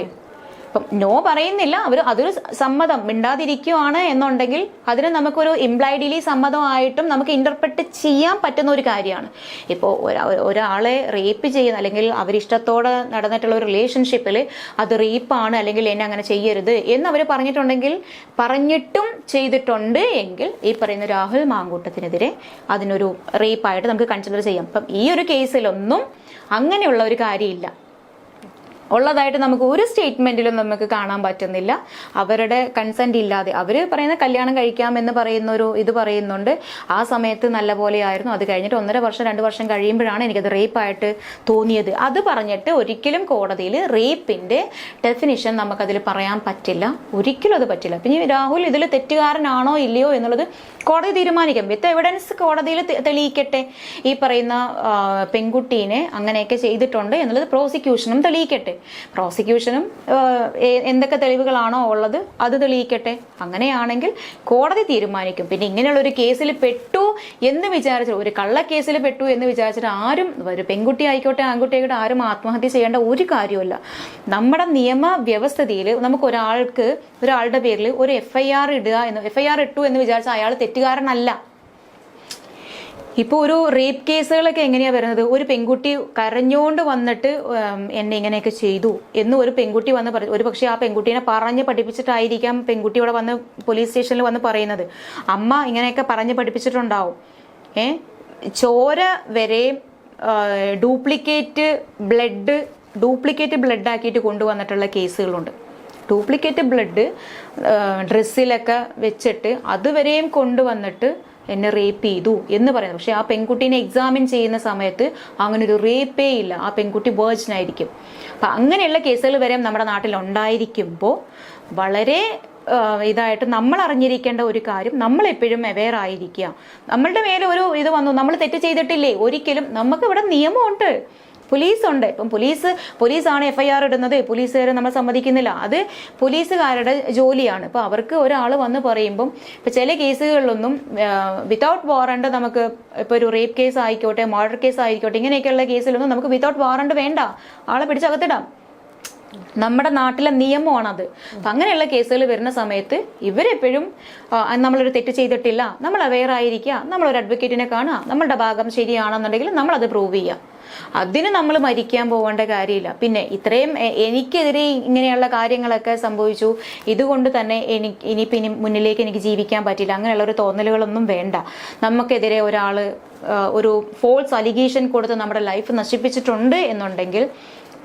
ഇപ്പം നോ പറയുന്നില്ല, അതൊരു സമ്മതം, മിണ്ടാതിരിക്കുവാണ് എന്നുണ്ടെങ്കിൽ അതിന് നമുക്കൊരു ഇംപ്ലൈഡ്ലി സമ്മതമായിട്ടും നമുക്ക് ഇന്റർപ്രറ്റ് ചെയ്യാൻ പറ്റുന്ന ഒരു കാര്യമാണ്. ഇപ്പോൾ ഒരാളെ റേപ്പ് ചെയ്യുന്ന അല്ലെങ്കിൽ അവരിഷ്ടത്തോടെ നടന്നിട്ടുള്ള ഒരു റിലേഷൻഷിപ്പിൽ അത് റേപ്പാണ് അല്ലെങ്കിൽ എന്നെ അങ്ങനെ ചെയ്യരുത് എന്ന് അവർ പറഞ്ഞിട്ടും ചെയ്തിട്ടുണ്ട് എങ്കിൽ ഈ പറയുന്ന രാഹുൽ മാങ്കൂട്ടത്തിനെതിരെ അതിനൊരു റേപ്പായിട്ട് നമുക്ക് കൺസിഡർ ചെയ്യാം. അപ്പം ഈ ഒരു കേസിലൊന്നും അങ്ങനെയുള്ള ഒരു കാര്യമില്ല ഉള്ളതായിട്ട് നമുക്ക് ഒരു സ്റ്റേറ്റ്മെന്റിലും നമുക്ക് കാണാൻ പറ്റുന്നില്ല. അവരുടെ കൺസെന്റ് ഇല്ലാതെ അവർ പറയുന്ന കല്യാണം കഴിക്കാമെന്ന് പറയുന്ന ഒരു ഇത് പറയുന്നുണ്ട്. ആ സമയത്ത് നല്ല പോലെ ആയിരുന്നു, അത് കഴിഞ്ഞിട്ട് 1.5 വർഷം 2 വർഷം കഴിയുമ്പോഴാണ് എനിക്കത് റേപ്പായിട്ട് തോന്നിയത്. അത് പറഞ്ഞിട്ട് ഒരിക്കലും കോടതിയിൽ റേപ്പിന്റെ ഡെഫിനിഷൻ നമുക്കതിൽ പറയാൻ പറ്റില്ല, ഒരിക്കലും അത് പറ്റില്ല. പിന്നെ രാഹുൽ ഇതിൽ തെറ്റുകാരനാണോ ഇല്ലയോ എന്നുള്ളത് കോടതി തീരുമാനിക്കും. വിത്ത് എവിഡൻസ് കോടതിയിൽ തെളിയിക്കട്ടെ. ഈ പറയുന്ന പെൺകുട്ടീനെ അങ്ങനെയൊക്കെ ചെയ്തിട്ടുണ്ട് എന്നുള്ളത് പ്രോസിക്യൂഷനും തെളിയിക്കട്ടെ. പ്രോസിക്യൂഷനും എന്തൊക്കെ തെളിവുകളാണോ ഉള്ളത് അത് തെളിയിക്കട്ടെ. അങ്ങനെയാണെങ്കിൽ കോടതി തീരുമാനിക്കും. പിന്നെ ഇങ്ങനെയുള്ള ഒരു കേസിൽ പെട്ടു എന്ന് വിചാരിച്ചു, ഒരു കള്ളക്കേസിൽ പെട്ടു എന്ന് വിചാരിച്ചിട്ട് ആരും, ഒരു പെൺകുട്ടി ആയിക്കോട്ടെ ആൺകുട്ടി ആയിക്കോട്ടെ, ആരും ആത്മഹത്യ ചെയ്യേണ്ട ഒരു കാര്യമല്ല. നമ്മുടെ നിയമവ്യവസ്ഥയിൽ നമുക്ക് ഒരാളുടെ പേരിൽ ഒരു FIR ഇട്ടു എന്ന് വിചാരിച്ച അയാൾ തെറ്റുകാരനല്ല. ഇപ്പോൾ ഒരു റേപ്പ് കേസുകളൊക്കെ എങ്ങനെയാ വരുന്നത്? ഒരു പെൺകുട്ടി കരഞ്ഞുകൊണ്ട് വന്നിട്ട് എന്നെ ഇങ്ങനെയൊക്കെ ചെയ്തു എന്ന് ഒരു പെൺകുട്ടി വന്ന് പറയും. ഒരു പക്ഷേ ആ പെൺകുട്ടീനെ പറഞ്ഞ് പഠിപ്പിച്ചിട്ടായിരിക്കാം പെൺകുട്ടി ഇവിടെ വന്ന് പോലീസ് സ്റ്റേഷനിൽ വന്ന് പറയുന്നത്. അമ്മ ഇങ്ങനെയൊക്കെ പറഞ്ഞ് പഠിപ്പിച്ചിട്ടുണ്ടാവും. ചോര വരെ ഡ്യൂപ്ലിക്കേറ്റ് ബ്ലഡ് ആക്കിയിട്ട് കൊണ്ടുവന്നിട്ടുള്ള കേസുകളുണ്ട്. ഡ്യൂപ്ലിക്കേറ്റ് ബ്ലഡ് ഡ്രസ്സിലൊക്കെ വെച്ചിട്ട് അതുവരെയും കൊണ്ടുവന്നിട്ട് എന്നെ റേപ്പ് ചെയ്തു എന്ന് പറയുന്നത്. പക്ഷെ ആ പെൺകുട്ടീനെ എക്സാമിൻ ചെയ്യുന്ന സമയത്ത് അങ്ങനെ ഒരു റേപ്പേ ഇല്ല, ആ പെൺകുട്ടി വെർജിൻ ആയിരിക്കും. അപ്പം അങ്ങനെയുള്ള കേസുകൾ വരെ നമ്മുടെ നാട്ടിൽ ഉണ്ടായിരിക്കുമ്പോൾ വളരെ ഇതായിട്ട് നമ്മൾ അറിഞ്ഞിരിക്കേണ്ട ഒരു കാര്യം, നമ്മളെപ്പോഴും അവെയർ ആയിരിക്കുക. നമ്മളുടെ മേലെ ഒരു ഇത് വന്നു, നമ്മൾ തെറ്റ് ചെയ്തിട്ടില്ലേ, ഒരിക്കലും നമുക്ക് ഇവിടെ നിയമമുണ്ട്, പോലീസുണ്ട്. ഇപ്പം പോലീസാണ് FIR ഇടുന്നത്, പോലീസുകാരെ നമ്മൾ സമ്മതിക്കുന്നില്ല, അത് പോലീസുകാരുടെ ജോലിയാണ്. ഇപ്പം അവർക്ക് ഒരാൾ വന്ന് പറയുമ്പം ഇപ്പം ചില കേസുകളിലൊന്നും വിതൗട്ട് വാറണ്ട് നമുക്ക് ഇപ്പോൾ ഒരു റേപ്പ് കേസ് ആയിക്കോട്ടെ, മർഡർ കേസ് ആയിക്കോട്ടെ, ഇങ്ങനെയൊക്കെയുള്ള കേസിലൊന്നും നമുക്ക് വിതൗട്ട് വാറണ്ട് വേണ്ട, ആളെ പിടിച്ചകത്തിടാം. നമ്മുടെ നാട്ടിലെ നിയമമാണത്. അപ്പം അങ്ങനെയുള്ള കേസുകൾ വരുന്ന സമയത്ത് ഇവരെപ്പോഴും നമ്മളൊരു തെറ്റ് ചെയ്തിട്ടില്ല, നമ്മൾ അവെയർ ആയിരിക്കുക, നമ്മളൊരു അഡ്വക്കേറ്റിനെ കാണുക, നമ്മളുടെ ഭാഗം ശരിയാണെന്നുണ്ടെങ്കിൽ നമ്മളത് പ്രൂവ് ചെയ്യുക. അതിന് നമ്മൾ മരിക്കാൻ പോകേണ്ട കാര്യമില്ല. പിന്നെ ഇത്രയും എനിക്കെതിരെ ഇങ്ങനെയുള്ള കാര്യങ്ങളൊക്കെ സംഭവിച്ചു, ഇതുകൊണ്ട് തന്നെ ഇനി മുന്നിലേക്ക് എനിക്ക് ജീവിക്കാൻ പറ്റില്ല, അങ്ങനെയുള്ള ഒരു തോന്നലുകളൊന്നും വേണ്ട. നമുക്കെതിരെ ഒരാൾ ഒരു ഫോൾസ് അലിഗേഷൻ കൊടുത്ത് നമ്മുടെ ലൈഫ് നശിപ്പിച്ചിട്ടുണ്ട് എന്നുണ്ടെങ്കിൽ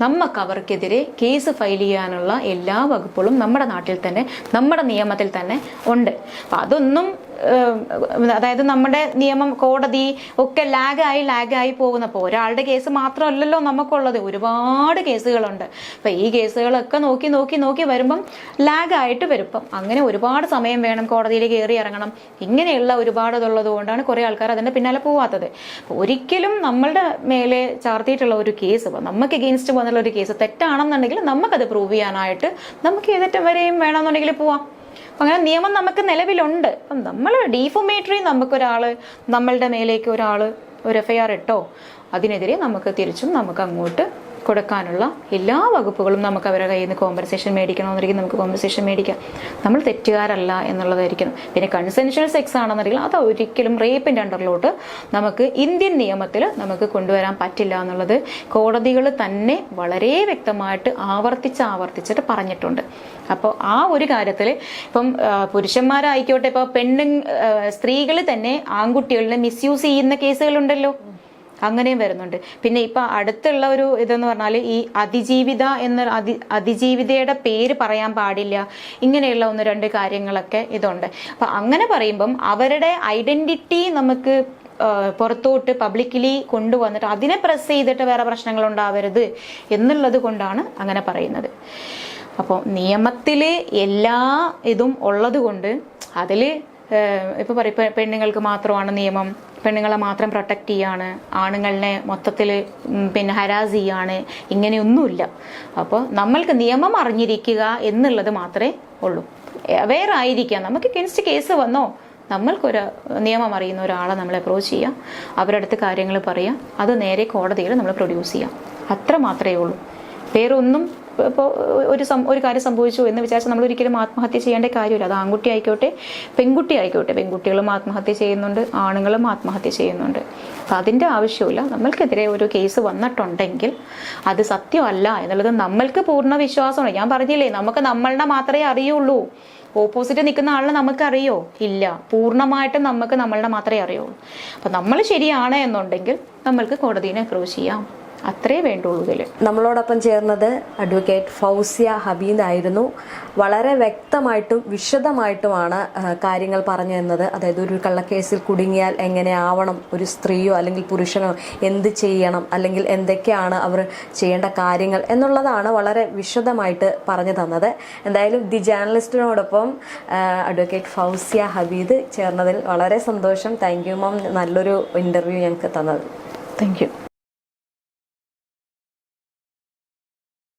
നമുക്ക് അവർക്കെതിരെ കേസ് ഫയൽ ചെയ്യാനുള്ള എല്ലാ വകുപ്പുകളും നമ്മുടെ നാട്ടിൽ തന്നെ, നമ്മുടെ നിയമത്തിൽ തന്നെ ഉണ്ട്. അപ്പം അതൊന്നും, അതായത് നമ്മുടെ നിയമം, കോടതി ഒക്കെ ലാഗായി പോകുന്നപ്പോൾ ഒരാളുടെ കേസ് മാത്രമല്ലല്ലോ നമുക്കുള്ളത്, ഒരുപാട് കേസുകളുണ്ട്. അപ്പം ഈ കേസുകളൊക്കെ നോക്കി വരുമ്പം ലാഗായിട്ട് വരും. അപ്പം അങ്ങനെ ഒരുപാട് സമയം വേണം, കോടതിയിൽ കയറി ഇറങ്ങണം, ഇങ്ങനെയുള്ള ഒരുപാട് ഇതുള്ളത് കൊണ്ടാണ് കുറേ ആൾക്കാർ അതിൻ്റെ പിന്നാലെ പോവാത്തത്. ഒരിക്കലും നമ്മളുടെ മേലെ ചാർത്തിയിട്ടുള്ള ഒരു കേസ്, നമുക്ക് എഗെയിൻസ്റ്റ് വന്നുള്ള ഒരു കേസ് തെറ്റാണെന്നുണ്ടെങ്കിൽ നമുക്കത് പ്രൂവ് ചെയ്യാനായിട്ട് നമുക്ക് ഏതറ്റം വരെയും വേണമെന്നുണ്ടെങ്കിൽ പോവാം. അങ്ങനെ നിയമം നമുക്ക് നിലവിലുണ്ട്. അപ്പം നമ്മൾ ഡീഫോമേറ്ററി, നമ്മളുടെ മേലേക്ക് ഒരാൾ ഒരു FIR ഇട്ടോ, അതിനെതിരെ നമുക്ക് തിരിച്ചും നമുക്ക് അങ്ങോട്ട് കൊടുക്കാനുള്ള എല്ലാ വകുപ്പുകളും നമുക്ക് അവരുടെ കയ്യിൽ നിന്ന് കോമ്പൻസേഷൻ മേടിക്കണമെന്നുണ്ടെങ്കിൽ നമുക്ക് കോമ്പൻസേഷൻ മേടിക്കാം. നമ്മൾ തെറ്റുകാരല്ല എന്നുള്ളതായിരിക്കണം. പിന്നെ കൺസെൻഷ്വൽ സെക്സ് ആണെന്നുണ്ടെങ്കിൽ അത് ഒരിക്കലും റേപ്പിൻ്റെ അണ്ടറിലോട്ട് നമുക്ക് ഇന്ത്യൻ നിയമത്തിൽ നമുക്ക് കൊണ്ടുവരാൻ പറ്റില്ല എന്നുള്ളത് കോടതികൾ തന്നെ വളരെ വ്യക്തമായിട്ട് ആവർത്തിച്ചിട്ട് പറഞ്ഞിട്ടുണ്ട്. അപ്പോൾ ആ ഒരു കാര്യത്തിൽ ഇപ്പം പുരുഷന്മാരായിക്കോട്ടെ, ഇപ്പോൾ സ്ത്രീകൾ തന്നെ ആൺകുട്ടികളെ മിസ്യൂസ് ചെയ്യുന്ന കേസുകളുണ്ടല്ലോ, അങ്ങനെയും വരുന്നുണ്ട്. പിന്നെ ഇപ്പൊ അടുത്തുള്ള ഒരു ഇതെന്ന് പറഞ്ഞാൽ ഈ അതിജീവിതയുടെ പേര് പറയാൻ പാടില്ല, ഇങ്ങനെയുള്ള 1-2 കാര്യങ്ങളൊക്കെ ഇതുണ്ട്. അപ്പൊ അങ്ങനെ പറയുമ്പം അവരുടെ ഐഡന്റിറ്റി നമുക്ക് പുറത്തോട്ട് പബ്ലിക്കലി കൊണ്ടുവന്നിട്ട് അതിനെ പ്രസ് ചെയ്തിട്ട് വേറെ പ്രശ്നങ്ങൾ ഉണ്ടാവരുത് എന്നുള്ളത് കൊണ്ടാണ് അങ്ങനെ പറയുന്നത്. അപ്പോൾ നിയമത്തിൽ എല്ലാ ഇതും ഉള്ളത് കൊണ്ട് അതിൽ ഇപ്പോൾ പറയും പെണ്ണുങ്ങൾക്ക് മാത്രമാണ് നിയമം, പെണ്ണുങ്ങളെ മാത്രം പ്രൊട്ടക്റ്റ് ചെയ്യാണ്, ആണുങ്ങളെ മൊത്തത്തിൽ പിന്നെ ഹരാസ് ചെയ്യാണ്, ഇങ്ങനെയൊന്നുമില്ല. അപ്പോൾ നമ്മൾക്ക് നിയമം അറിഞ്ഞിരിക്കുക എന്നുള്ളത് മാത്രമേ ഉള്ളൂ. അവെയർ ആയിരിക്കാം. നമുക്ക് എഗൻസ്റ്റ് കേസ് വന്നോ, നമ്മൾക്കൊരു നിയമം അറിയുന്ന ഒരാളെ നമ്മൾ അപ്രോച്ച് ചെയ്യാം, അവരുടെ അടുത്ത് കാര്യങ്ങൾ പറയാം, അത് നേരെ കോടതിയിൽ നമ്മൾ പ്രൊഡ്യൂസ് ചെയ്യാം. അത്ര മാത്രമേ ഉള്ളൂ. വേറൊന്നും ഇപ്പോൾ ഒരു കാര്യം സംഭവിച്ചു എന്ന് വിചാരിച്ചാൽ നമ്മൾ ഒരിക്കലും ആത്മഹത്യ ചെയ്യേണ്ട കാര്യമില്ല. അത് ആൺകുട്ടി ആയിക്കോട്ടെ പെൺകുട്ടി ആയിക്കോട്ടെ, പെൺകുട്ടികളും ആത്മഹത്യ ചെയ്യുന്നുണ്ട്, ആണുങ്ങളും ആത്മഹത്യ ചെയ്യുന്നുണ്ട്. അപ്പം അതിൻ്റെ ആവശ്യമില്ല. നമ്മൾക്കെതിരെ ഒരു കേസ് വന്നിട്ടുണ്ടെങ്കിൽ അത് സത്യമല്ല എന്നുള്ളത് നമ്മൾക്ക് പൂർണ്ണ വിശ്വാസമാണ്. ഞാൻ പറഞ്ഞില്ലേ, നമുക്ക് നമ്മളുടെ മാത്രമേ അറിയുള്ളൂ. ഓപ്പോസിറ്റ് നിൽക്കുന്ന ആളിനെ നമുക്കറിയോ? ഇല്ല. പൂർണ്ണമായിട്ടും നമുക്ക് നമ്മളുടെ മാത്രമേ അറിയുള്ളൂ. അപ്പം നമ്മൾ ശരിയാണ് എന്നുണ്ടെങ്കിൽ നമ്മൾക്ക് കോടതിയെ അപ്രോച്ച് ചെയ്യാം. അത്രേ വേണ്ടുള്ളൂ ഇതിൽ. നമ്മളോടൊപ്പം ചേർന്നത് അഡ്വക്കേറ്റ് ഫൗസിയ ഹബീദ് ആയിരുന്നു. വളരെ വ്യക്തമായിട്ടും വിശദമായിട്ടുമാണ് കാര്യങ്ങൾ പറഞ്ഞു തന്നത്. അതായത് ഒരു കള്ളക്കേസിൽ കുടുങ്ങിയാൽ എങ്ങനെ ആവണം, ഒരു സ്ത്രീയോ അല്ലെങ്കിൽ പുരുഷനോ എന്ത് ചെയ്യണം, അല്ലെങ്കിൽ എന്തൊക്കെയാണ് അവർ ചെയ്യേണ്ട കാര്യങ്ങൾ എന്നുള്ളതാണ് വളരെ വിശദമായിട്ട് പറഞ്ഞു തന്നത്. എന്തായാലും ദി ജേർണലിസ്റ്റിനോടൊപ്പം അഡ്വക്കേറ്റ് ഫൗസിയ ഹബീദ് ചേർന്നതിൽ വളരെ സന്തോഷം. താങ്ക് യു മാം, നല്ലൊരു ഇൻ്റർവ്യൂ ഞങ്ങൾക്ക് തന്നത്. Thank you.